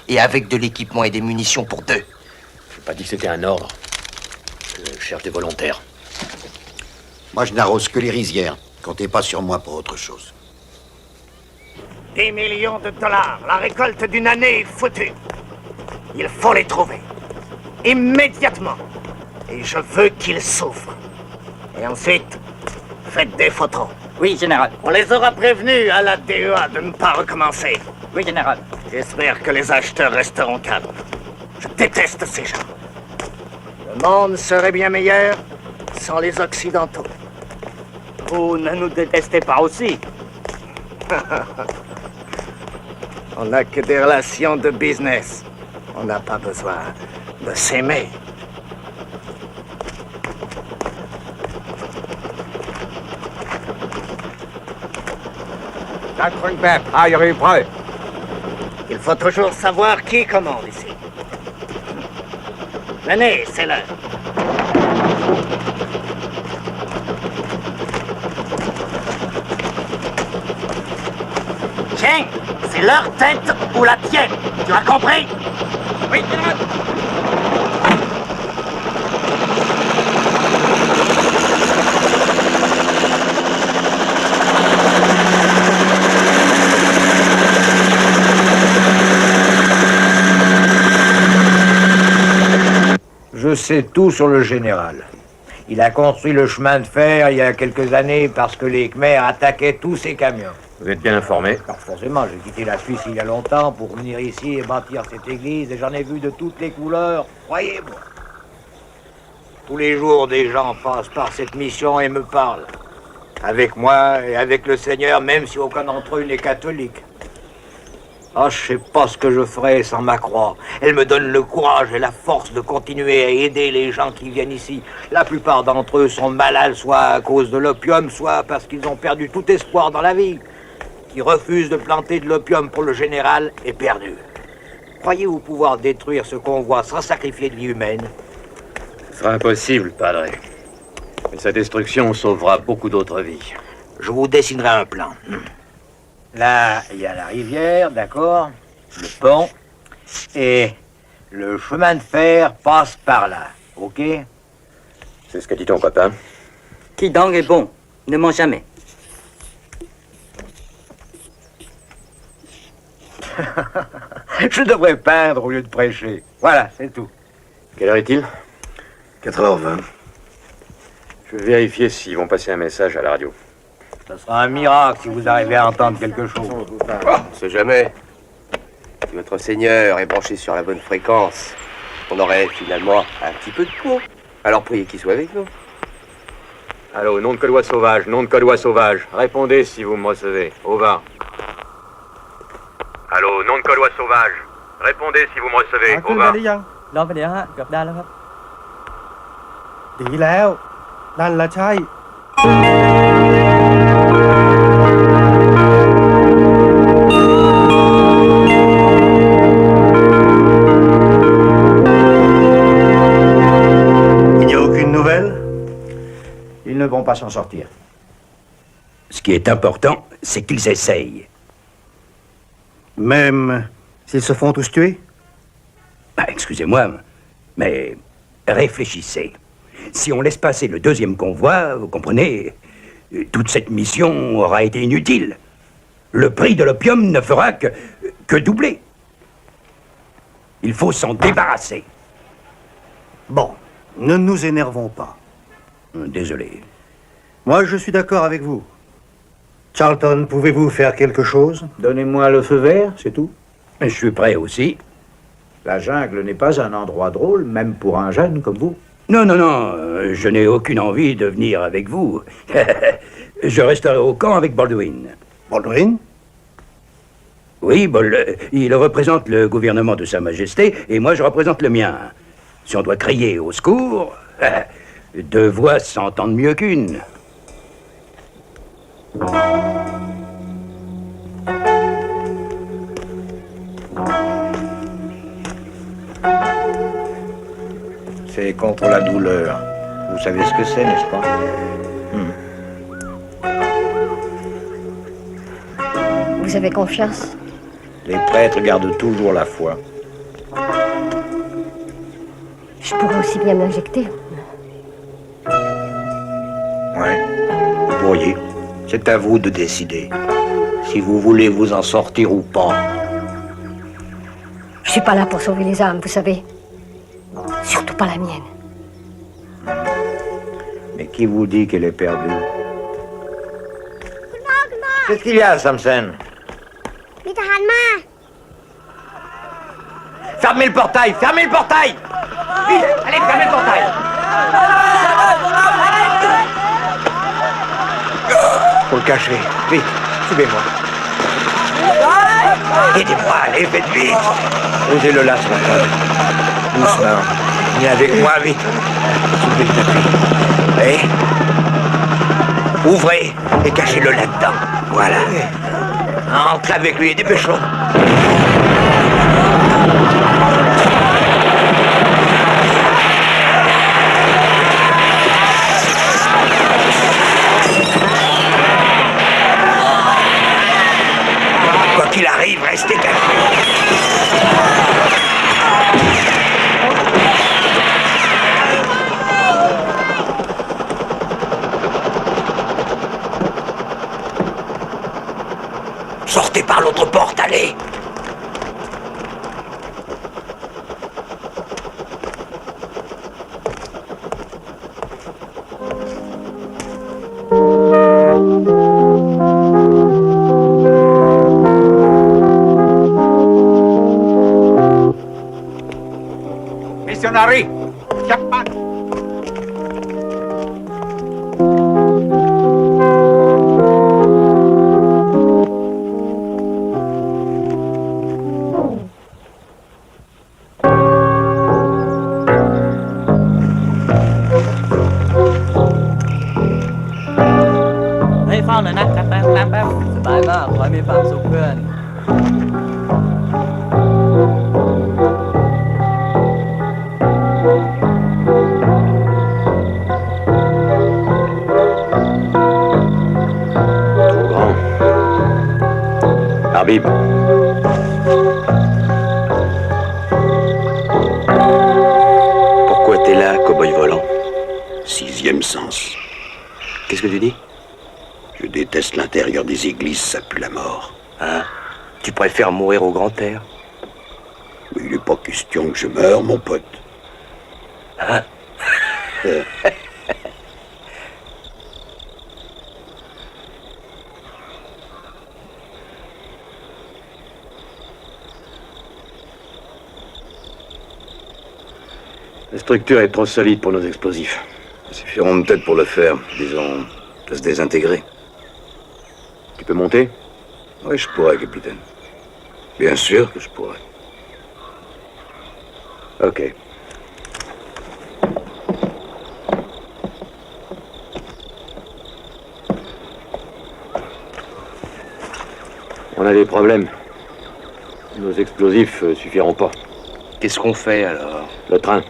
Et avec de l'équipement et des munitions pour 2. Je n'ai pas dit que c'était un ordre. Je cherche des volontaires. Moi, je n'arrose que les rizières. Comptez pas sur moi pour autre chose. 10 millions de dollars, la récolte d'une année est foutue. Il faut les trouver. Immédiatement. Et je veux qu'ils souffrent. Et ensuite, faites des photos. Oui, général. On les aura prévenus à la DEA de ne pas recommencer. Oui, général. J'espère que les acheteurs resteront calmes. Je déteste ces gens. Le monde serait bien meilleur sans les Occidentaux. Vous ne nous détestez pas aussi. On n'a que des relations de business. On n'a pas besoin de s'aimer. Il faut toujours savoir qui commande ici. Venez, c'est l'heure. Tiens, c'est leur tête ou la tienne. Tu as compris? Oui, général. Je sais tout sur le général. Il a construit le chemin de fer il y a quelques années parce que les Khmers attaquaient tous ses camions. Vous êtes bien informé? Alors forcément, j'ai quitté la Suisse il y a longtemps pour venir ici et bâtir cette église et j'en ai vu de toutes les couleurs, croyez-moi. Tous les jours, des gens passent par cette mission et me parlent. Avec moi et avec le Seigneur, même si aucun d'entre eux n'est catholique. Ah, je sais pas ce que je ferais sans ma croix. Elle me donne le courage et la force de continuer à aider les gens qui viennent ici. La plupart d'entre eux sont malades, soit à cause de l'opium, soit parce qu'ils ont perdu tout espoir dans la vie. Qui refuse de planter de l'opium pour le général est perdu. Croyez-vous pouvoir détruire ce convoi sans sacrifier de vie humaine? Ce sera impossible, padre. Mais sa destruction sauvera beaucoup d'autres vies. Je vous dessinerai un plan. Là, il y a la rivière, d'accord? Le pont. Et le chemin de fer passe par là, ok? C'est ce que dit ton copain. Qui donc est bon? Ne ment jamais. Je devrais peindre au lieu de prêcher. Voilà, c'est tout. Quelle heure est-il? 4h20. Je vais vérifier s'ils vont passer un message à la radio. Ce sera un miracle si vous arrivez à entendre quelque chose. On sait jamais. Si votre Seigneur est branché sur la bonne fréquence, on aurait finalement un petit peu de peau. Alors priez qu'il soit avec nous. Allô, nom de Codois sauvage, nom de Codois sauvage. Répondez si vous me recevez. Au va. Allô, nom de Gaulois sauvage. Répondez si vous me recevez. ขึ้นได้หรือยังรอไปเดี๋ยวฮะเกือบได้แล้วครับดีแล้วนั่นละใช่ Il n'y a aucune nouvelle? Ils ne vont pas s'en sortir. Ce qui est important, c'est qu'ils essayent. Même s'ils se font tous tuer? Bah, excusez-moi, mais réfléchissez. Si on laisse passer le deuxième convoi, vous comprenez, toute cette mission aura été inutile. Le prix de l'opium ne fera que doubler. Il faut s'en débarrasser. Bon, ne nous énervons pas. Désolé. Moi, je suis d'accord avec vous. Charlton, pouvez-vous faire quelque chose? Donnez-moi le feu vert, c'est tout. Je suis prêt aussi. La jungle n'est pas un endroit drôle, même pour un jeune comme vous. Non, non, non, je n'ai aucune envie de venir avec vous. Je resterai au camp avec Baldwin. Baldwin? Oui, il représente le gouvernement de Sa Majesté, et moi je représente le mien. Si on doit crier au secours, deux voix s'entendent mieux qu'une. C'est contre la douleur. Vous savez ce que c'est, n'est-ce pas? Vous avez confiance? Les prêtres gardent toujours la foi. Je pourrais aussi bien m'injecter. Ouais, vous pourriez. C'est à vous de décider. Si vous voulez vous en sortir ou pas. Je suis pas là pour sauver les âmes, vous savez. Surtout pas la mienne. Mais qui vous dit qu'elle est perdue? Qu'est-ce qu'il y a, Samson? Fermez le portail! Fermez le portail! Vite! Allez, fermez le portail! Faut le cacher. Vite, suivez-moi. Aidez-moi, allez, faites vite! Posez le lasso, mon pote. Doucement. Viens avec moi, vite. Soulevez le tapis. Ouvrez et cachez-le là-dedans. Voilà. Entrez avec lui, dépêchons. Quoi qu'il arrive, restez cachés. Sortez par l'autre porte, allez! Missionary! Chapman! Habib. Pourquoi t'es là, cow-boy volant? Sixième sens. Qu'est-ce que tu dis? Je déteste l'intérieur des églises, ça pue la mort. Hein? Tu préfères mourir au grand air? Mais il n'est pas question que je meure, mon pote. Hein? La structure est trop solide pour nos explosifs. Ils suffiront peut-être pour le faire, disons, de se désintégrer. Tu peux monter? Oui, je pourrais, capitaine. Bien sûr que je pourrais. Ok. On a des problèmes. Nos explosifs suffiront pas. Qu'est-ce qu'on fait alors? Le train.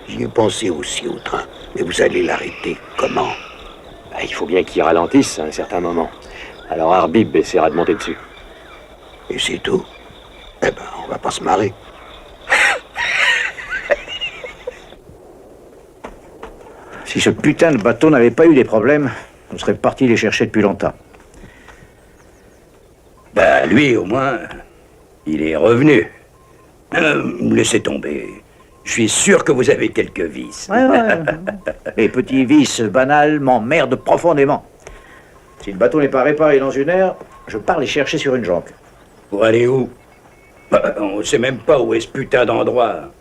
J'y ai pensé aussi au train. Mais vous allez l'arrêter comment? Il faut bien qu'il ralentisse à un certain moment. Alors Arbib essaiera de monter dessus. Et c'est tout? Eh ben, on va pas se marrer. Si ce putain de bateau n'avait pas eu des problèmes, on serait parti les chercher depuis longtemps. Bah, lui, au moins, il est revenu. Laissez tomber. Je suis sûr que vous avez quelques vices. Ouais. Les petits vices banals m'emmerdent profondément. Si le bateau n'est pas réparé dans une heure, je pars les chercher sur une jonque. Pour aller où? Bah, on sait même pas où est ce putain d'endroit.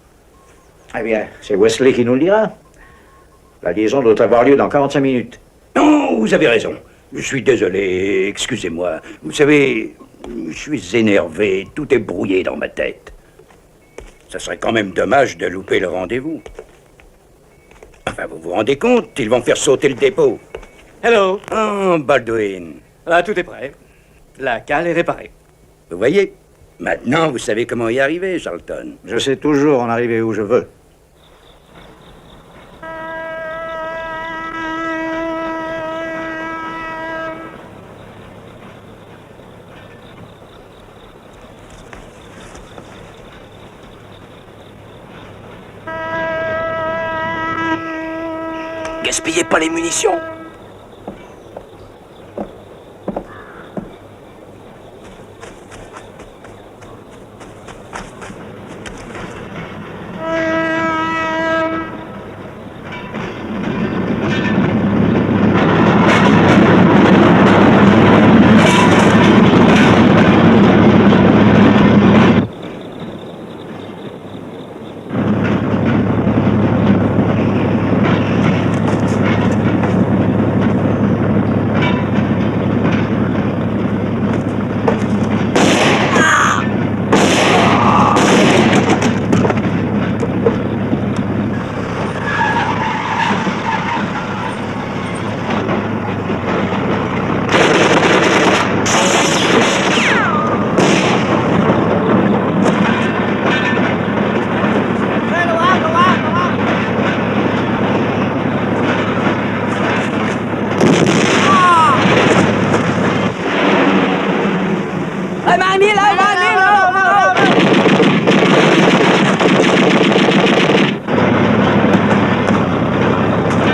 Eh bien, c'est Wesley qui nous le dira. La liaison doit avoir lieu dans 45 minutes. Non, vous avez raison. Je suis désolé, excusez-moi. Vous savez, je suis énervé, tout est brouillé dans ma tête. Ça serait quand même dommage de louper le rendez-vous. Enfin, vous vous rendez compte, ils vont faire sauter le dépôt. Hello. Oh, Baldwin. Ah, tout est prêt. La cale est réparée. Vous voyez, maintenant vous savez comment y arriver, Charlton. Je sais toujours en arriver où je veux. Gaspillez pas les munitions.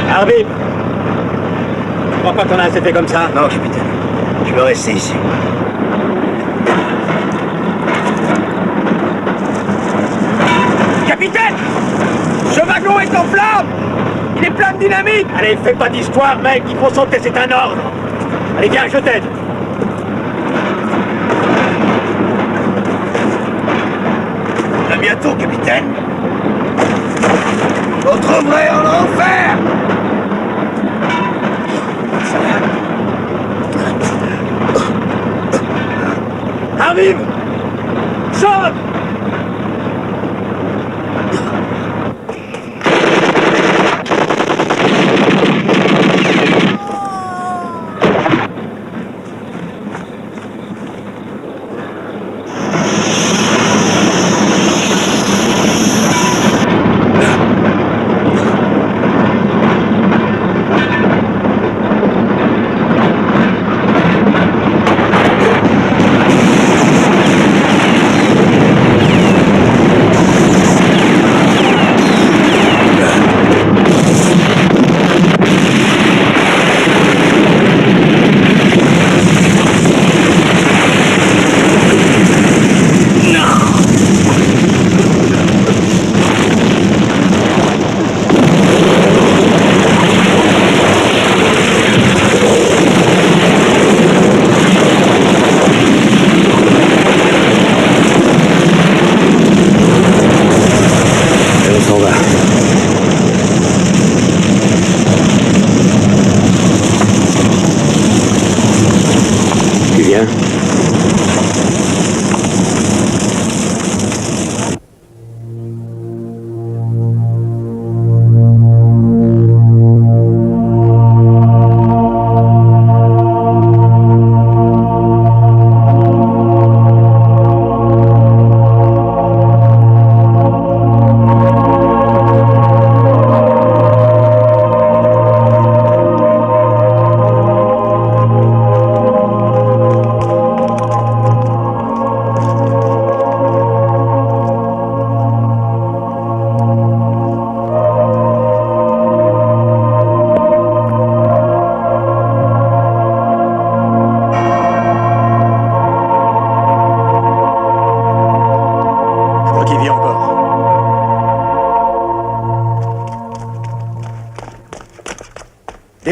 Arbib, je crois pas qu'on a assez fait comme ça. Non, capitaine. Je vais rester ici. Capitaine! Ce wagon est en flammes! Il est plein de dynamite! Allez, fais pas d'histoire, mec, il faut sauter, c'est un ordre! Allez, viens, je t'aide! À bientôt, capitaine. Vous trouverez en enfer! Arbib! Saute!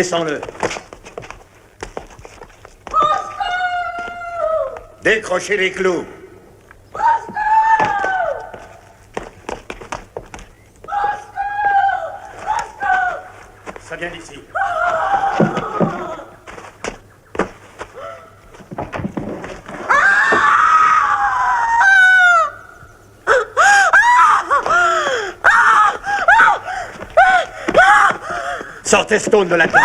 Descends-le. Décrochez les clous. Ça vient d'ici. Sortez Stone de la tête.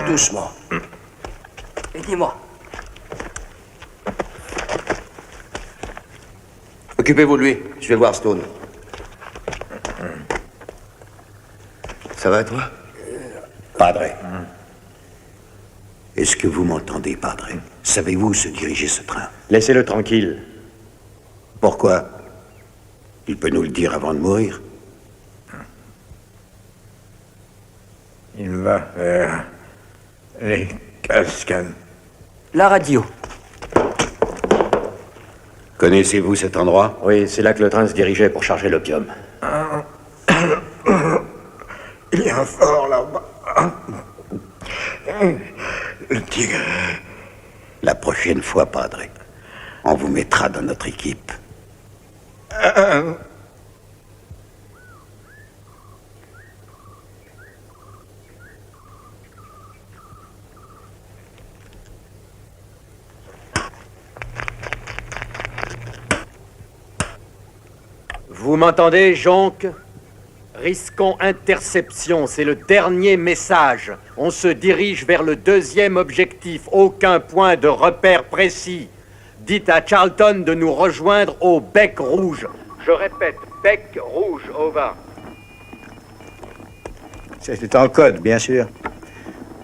Doucement. Aidez-moi. Occupez-vous de lui. Je vais voir Stone. Ça va, toi? Padre. Est-ce que vous m'entendez, Padre? Savez-vous où se diriger ce train? Laissez-le tranquille. Pourquoi? Il peut nous le dire avant de mourir. Il va vers les cascades. La radio. Connaissez-vous cet endroit? Oui, c'est là que le train se dirigeait pour charger l'opium. Il y a un fort là-bas. Le tigre. La prochaine fois, Padre, on vous mettra dans notre équipe. Vous m'entendez, Jonque? Risquons interception, c'est le dernier message. On se dirige vers le deuxième objectif, aucun point de repère précis. Dites à Charlton de nous rejoindre au Bec Rouge. Je répète, Bec Rouge, over. C'était en code, bien sûr.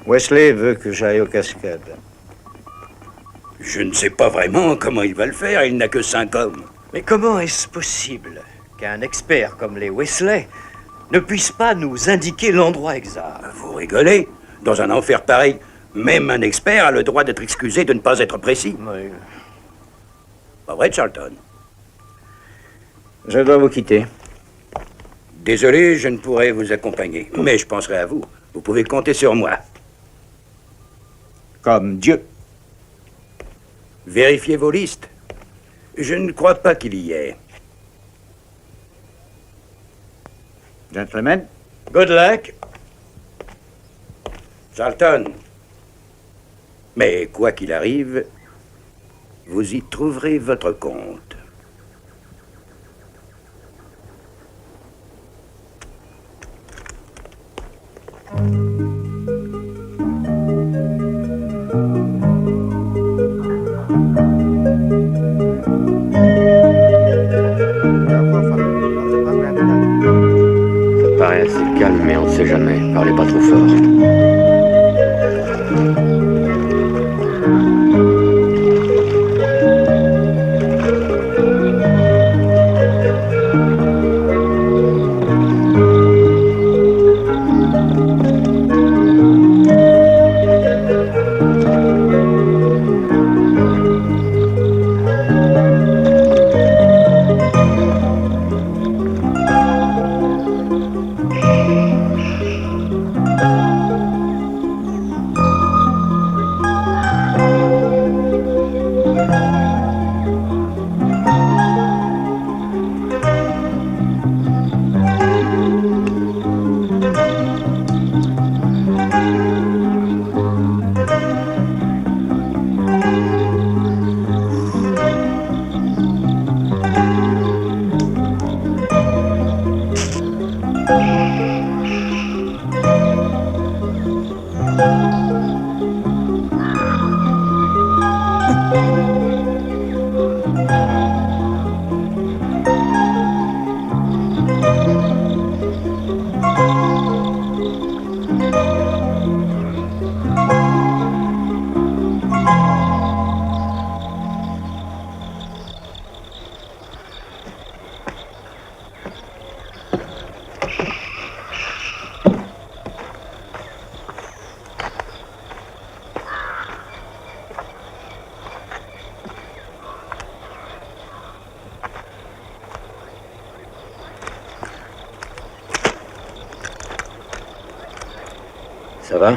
Wesley veut que j'aille aux cascades. Je ne sais pas vraiment comment il va le faire, il n'a que 5 hommes. Mais comment est-ce possible qu'un expert comme les Wesley ne puisse pas nous indiquer l'endroit exact? Vous rigolez? Dans un enfer pareil, même un expert a le droit d'être excusé de ne pas être précis. Oui. Pas vrai, Charlton? Je dois vous quitter. Désolé, je ne pourrai vous accompagner, mais je penserai à vous. Vous pouvez compter sur moi. Comme Dieu. Vérifiez vos listes. Je ne crois pas qu'il y ait. Gentlemen. Good luck. Charlton. Mais quoi qu'il arrive, vous y trouverez votre compte. Ça paraît assez calme, mais on ne sait jamais. Parlez pas trop fort. Ça va?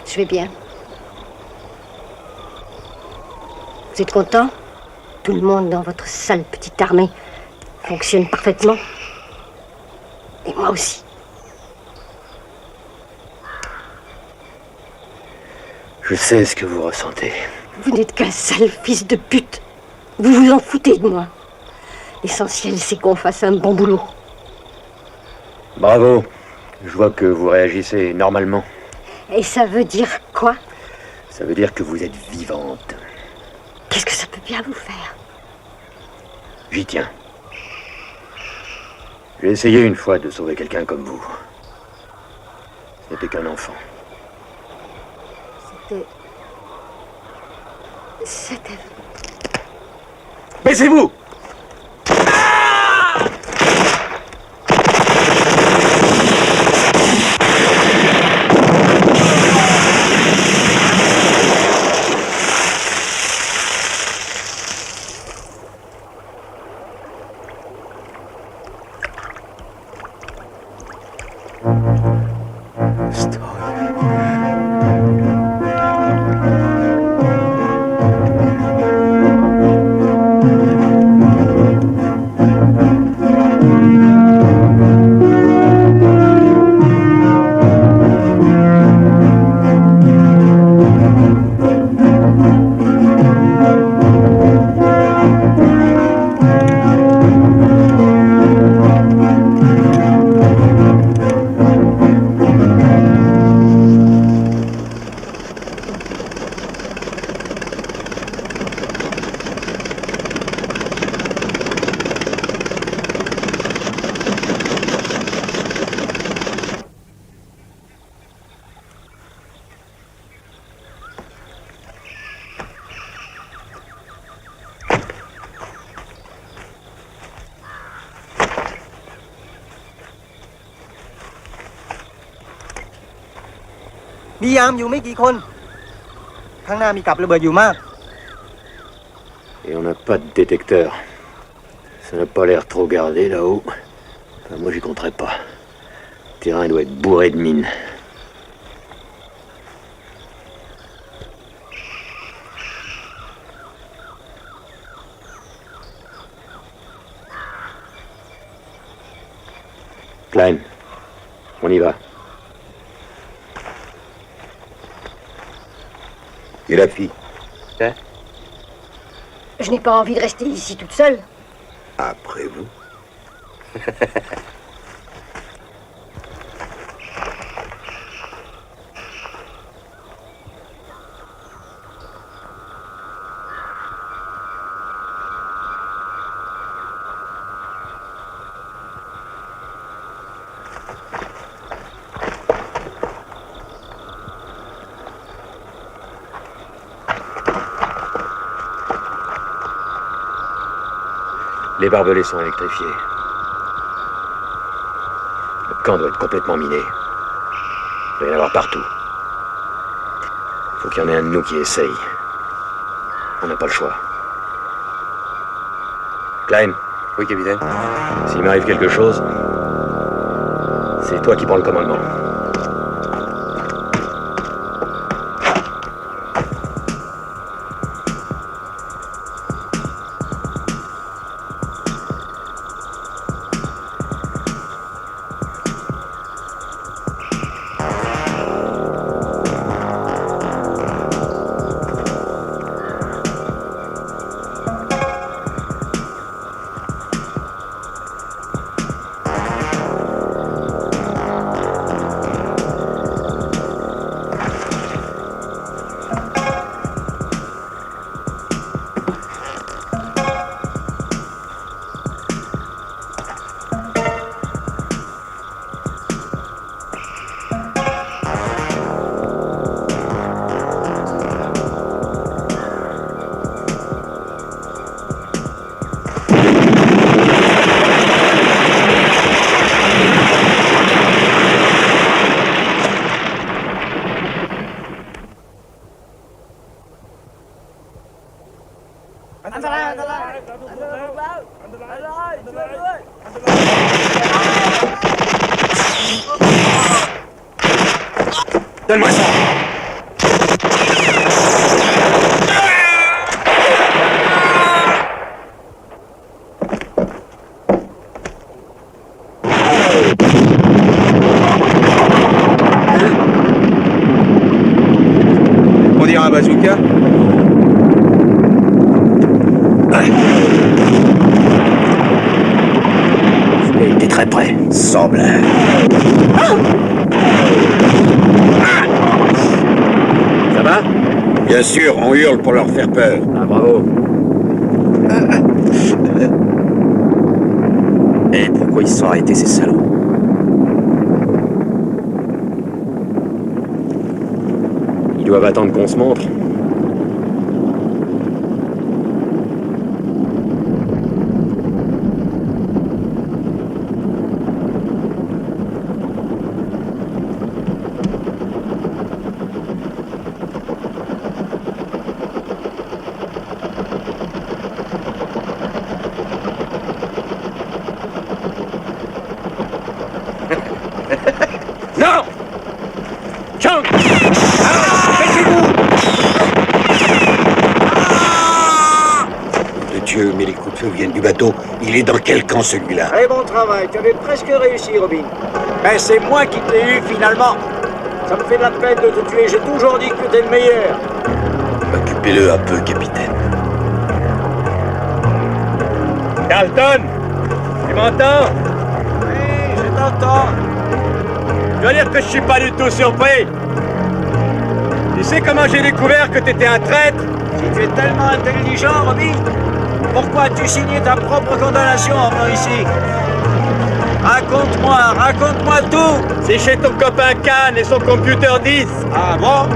Je vais bien. Vous êtes content? Tout le monde dans votre sale petite armée fonctionne parfaitement. Et moi aussi. Je sais ce que vous ressentez. Vous n'êtes qu'un sale fils de pute. Vous vous en foutez de moi. L'essentiel, c'est qu'on fasse un bon boulot. Bravo. Je vois que vous réagissez normalement. Et ça veut dire quoi? Ça veut dire que vous êtes vivante. Qu'est-ce que ça peut bien vous faire? J'y tiens. J'ai essayé une fois de sauver quelqu'un comme vous. Ce n'était qu'un enfant. C'était... Baissez-vous!มียามอยู่ไม่กี่คนข้างหน้ามีกับระเบิดอยู่มาก Et on n'a pas de détecteur. Ça n'a pas l'air trop gardé là-haut. Enfin, moi, j'y compterai pas. Le terrain doit être bourré de mines. Klein, on y va. Et la fille? Hein? Je n'ai pas envie de rester ici toute seule. Après vous? Les barbelés sont électrifiés. Le camp doit être complètement miné. Il doit y en avoir partout. Faut qu'il y en ait un de nous qui essaye. On n'a pas le choix. Klein. Oui, capitaine. S'il m'arrive quelque chose, c'est toi qui prends le commandement. Donne-moi ça. On dirait un bazooka. Il était très près. Semble. Ça va? Bien sûr, on hurle pour leur faire peur. Ah, bravo. Et pourquoi ils se sont arrêtés, ces salauds? Ils doivent attendre qu'on se montre. Non! Chunk! De Dieu, mais les coups de feu viennent du bateau. Il est dans quel camp, celui-là? Très bon travail, tu avais presque réussi, Robin. Ben, c'est moi qui t'ai eu, finalement. Ça me fait de la peine de te tuer, j'ai toujours dit que t'es le meilleur. Occupez-le un peu, capitaine. Carlton! Tu m'entends? Oui, je t'entends. Je dois dire que je suis pas du tout surpris. Tu sais comment j'ai découvert que t'étais un traître? Si tu es tellement intelligent, Robin, pourquoi as-tu signé ta propre condamnation en venant ici? Raconte-moi tout. C'est chez ton copain Khan et son computer 10. Ah bon?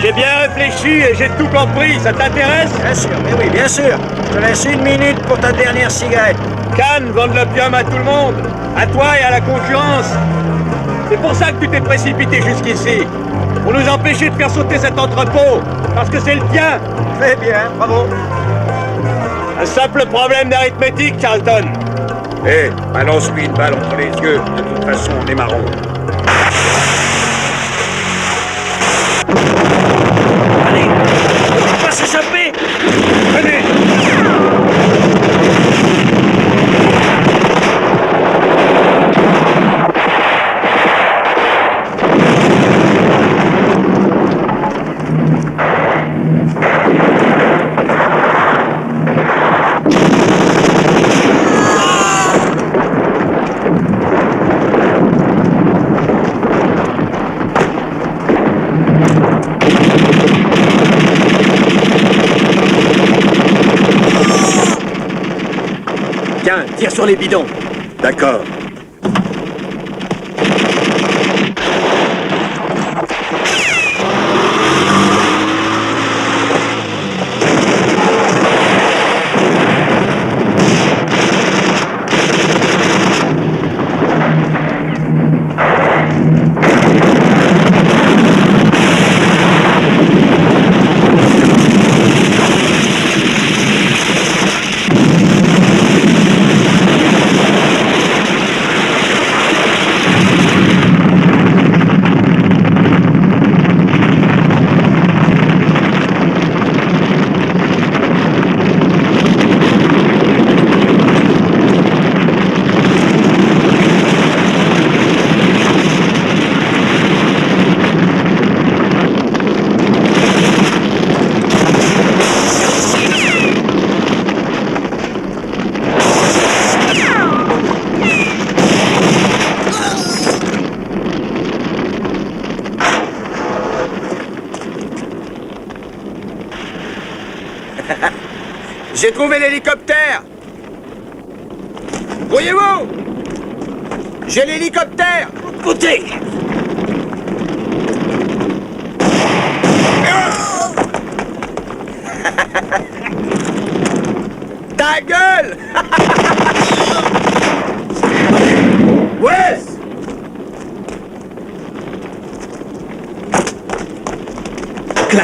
J'ai bien réfléchi et j'ai tout compris. Ça t'intéresse? Bien sûr, mais oui, bien sûr. Je te laisse 1 minute pour ta dernière cigarette. Khan vend de l'opium à tout le monde. À toi et à la concurrence. C'est pour ça que tu t'es précipité jusqu'ici. Pour nous empêcher de faire sauter cet entrepôt. Parce que c'est le tien. Très bien, bravo. Un simple problème d'arithmétique, Charlton. Hé, balance-lui une balle entre les yeux. De toute façon, on est marron. Allez, on va pas s'échapper. Venez! Tiens, tire sur les bidons. D'accord. J'ai trouvé l'hélicoptère. Voyez-vous? J'ai l'hélicoptère. Côté. Ta gueule. Ouais. Klein!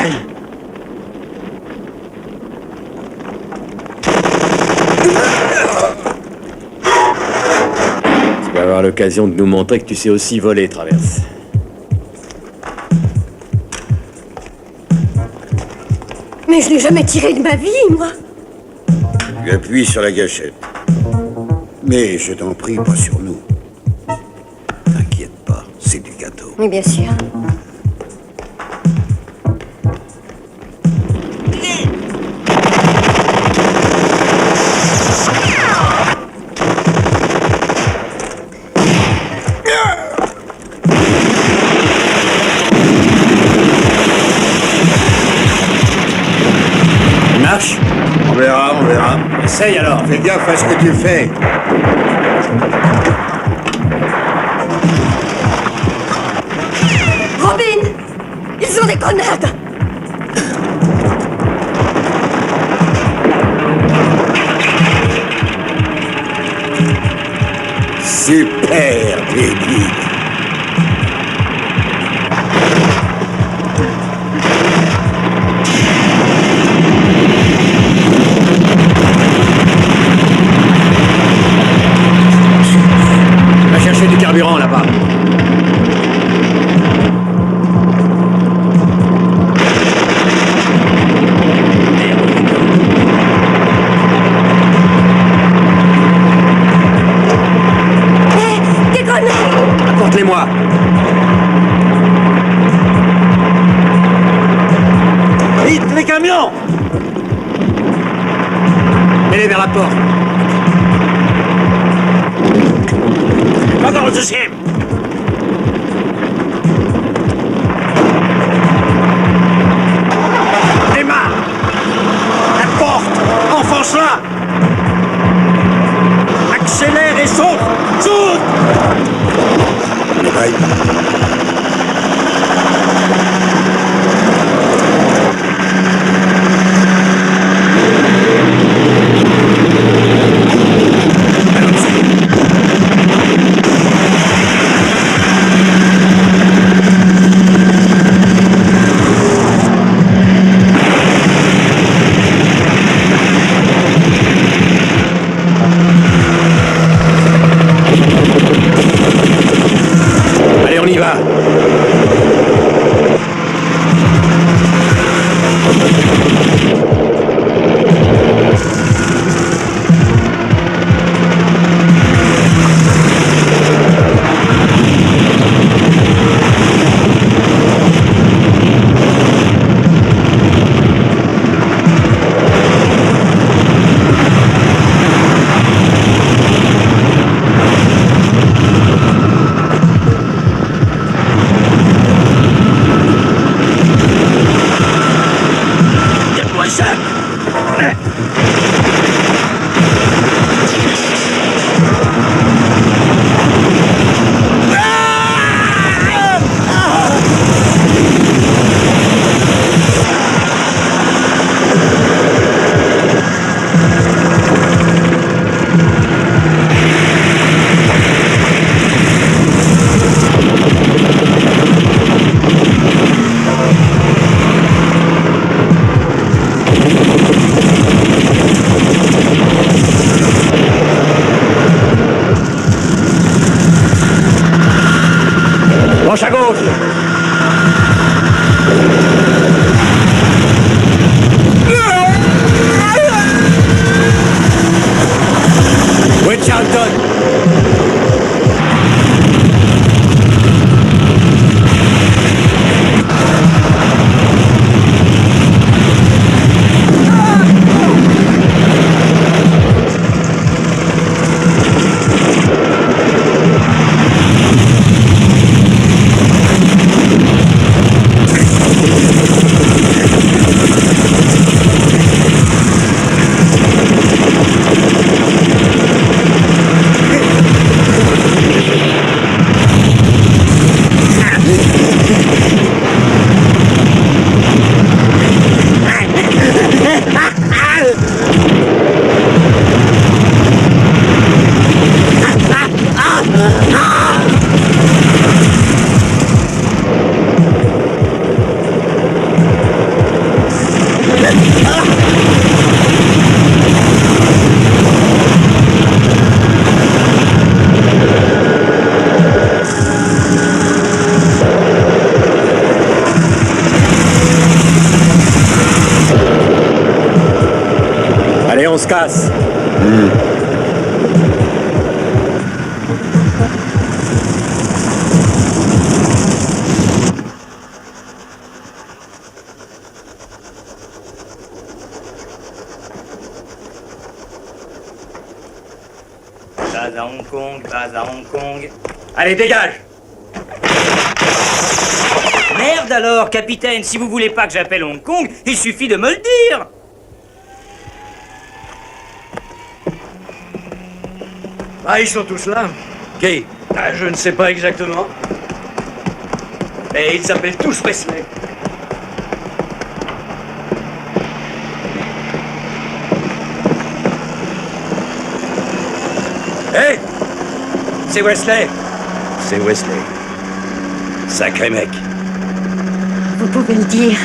Tu vas avoir l'occasion de nous montrer que tu sais aussi voler, Traverse. Mais je l'ai jamais tiré de ma vie, moi. Tu appuies sur la gâchette. Mais je t'en prie, pas sur nous. T'inquiète pas, c'est du gâteau. Oui, bien sûr. Marche. On verra, on verra. Essaye alors. Fais gaffe à ce que tu fais. Robin! Ils ont des grenades! Super, David. Va chercher du carburant là-bas. Des grenades! Apporte-les-moi. Vite, les camions! Mets-les vers la porte. Pas dans le deuxième. Démarre. La porte. Enfonce-la. Accélère et saute. Saute. Allez, on y va. Penche à gauche. Où est Charlton? se casse. Base à Hong Kong, base à Hong Kong. Allez, dégage! Merde alors, capitaine, si vous voulez pas que j'appelle Hong Kong, il suffit de me le dire. Ah, ils sont tous là. Qui? Ah, je ne sais pas exactement. Mais ils s'appellent tous Wesley. Hé! C'est Wesley! C'est Wesley. Sacré mec. Vous pouvez le dire.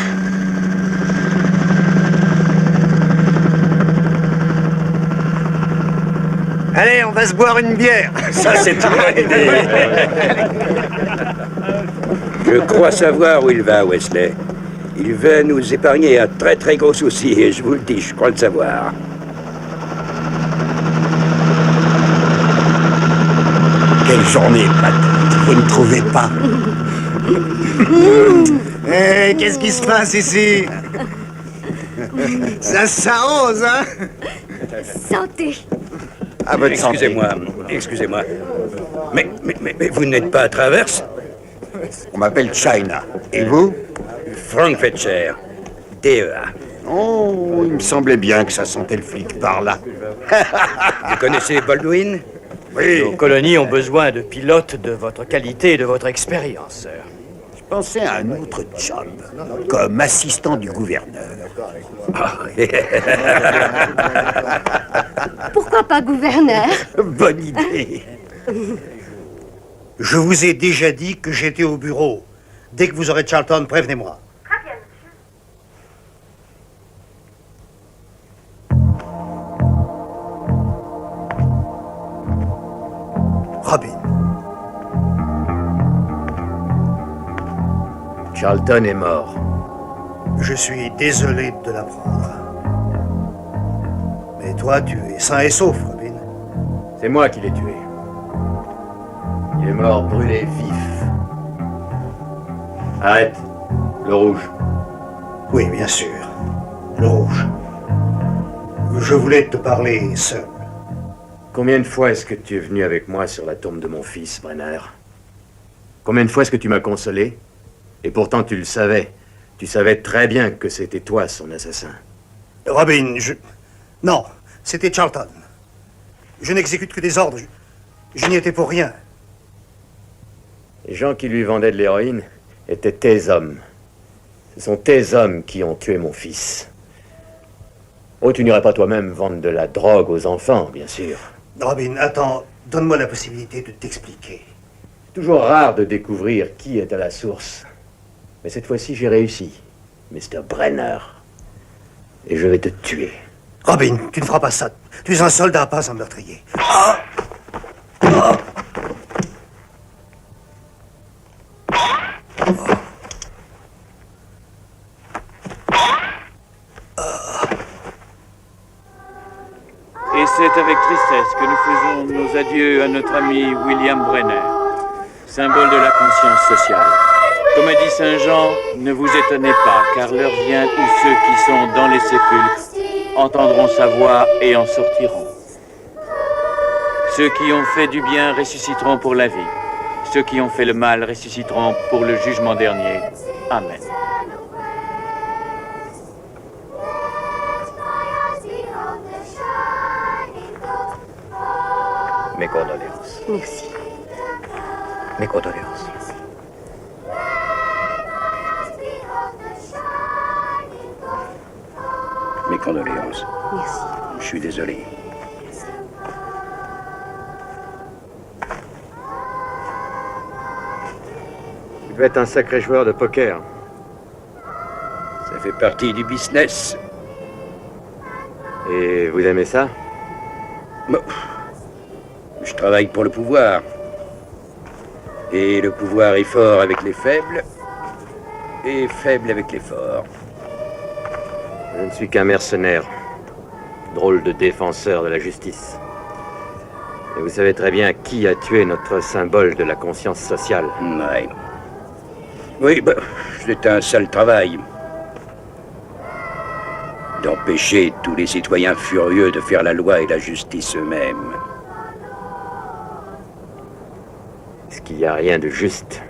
Allez, on va se boire une bière. Ça, c'est une bonne idée. Je crois savoir où il va, Wesley. Il veut nous épargner un très très gros souci, et je vous le dis, je crois le savoir. Quelle journée, Pat. Vous ne trouvez pas? Qu'est-ce qui se passe ici? Ça s'arrose, hein? Santé. Ah, votre excusez-moi, excusez-moi. Mais vous n'êtes pas à Traverse? On m'appelle China. Et vous? Frank Fetcher, DEA. Oh, il me semblait bien que ça sentait le flic par là. Vous connaissez Baldwin? Oui. Nos colonies ont besoin de pilotes de votre qualité et de votre expérience, sir. Je pensais à un autre job, comme assistant du gouverneur. Pourquoi pas gouverneur? Bonne idée. Je vous ai déjà dit que j'étais au bureau. Dès que vous aurez Charlton, prévenez-moi. Robin. Charlton est mort. Je suis désolé de l'apprendre. Mais toi, tu es sain et sauf, Robin. C'est moi qui l'ai tué. Il est mort brûlé vif. Arrête. Le rouge. Oui, bien sûr. Le rouge. Je voulais te parler seul. Combien de fois est-ce que tu es venu avec moi sur la tombe de mon fils, Brenner? Combien de fois est-ce que tu m'as consolé? Et pourtant tu le savais. Tu savais très bien que c'était toi son assassin. Robin, Non, c'était Charlton. Je n'exécute que des ordres. Je n'y étais pour rien. Les gens qui lui vendaient de l'héroïne étaient tes hommes. Ce sont tes hommes qui ont tué mon fils. Oh, tu n'irais pas toi-même vendre de la drogue aux enfants, bien sûr. Robin, attends, donne-moi la possibilité de t'expliquer. Toujours rare de découvrir qui est à la source. Mais cette fois-ci, j'ai réussi, Mr. Brenner. Et je vais te tuer. Robin, tu ne feras pas ça. Tu es un soldat, pas un meurtrier. Et c'est avec tristesse que nous faisons nos adieux à notre ami William Brenner, symbole de la conscience sociale. Comme a dit Saint Jean, ne vous étonnez pas, car l'heure vient où ceux qui sont dans les sépulcres entendront sa voix et en sortiront. Ceux qui ont fait du bien ressusciteront pour la vie. Ceux qui ont fait le mal ressusciteront pour le jugement dernier. Amen. Mes condoléances. Merci. Mes condoléances. Mes condoléances. Merci. Je suis désolé. Tu peux être un sacré joueur de poker. Ça fait partie du business. Et vous aimez ça? Bon. Je travaille pour le pouvoir. Et le pouvoir est fort avec les faibles et faible avec les forts. Je ne suis qu'un mercenaire. drôle de défenseur de la justice. Et vous savez très bien qui a tué notre symbole de la conscience sociale. Ouais. Oui, bah, c'est un sale travail. D'empêcher tous les citoyens furieux de faire la loi et la justice eux-mêmes. Est-ce qu'il n'y a rien de juste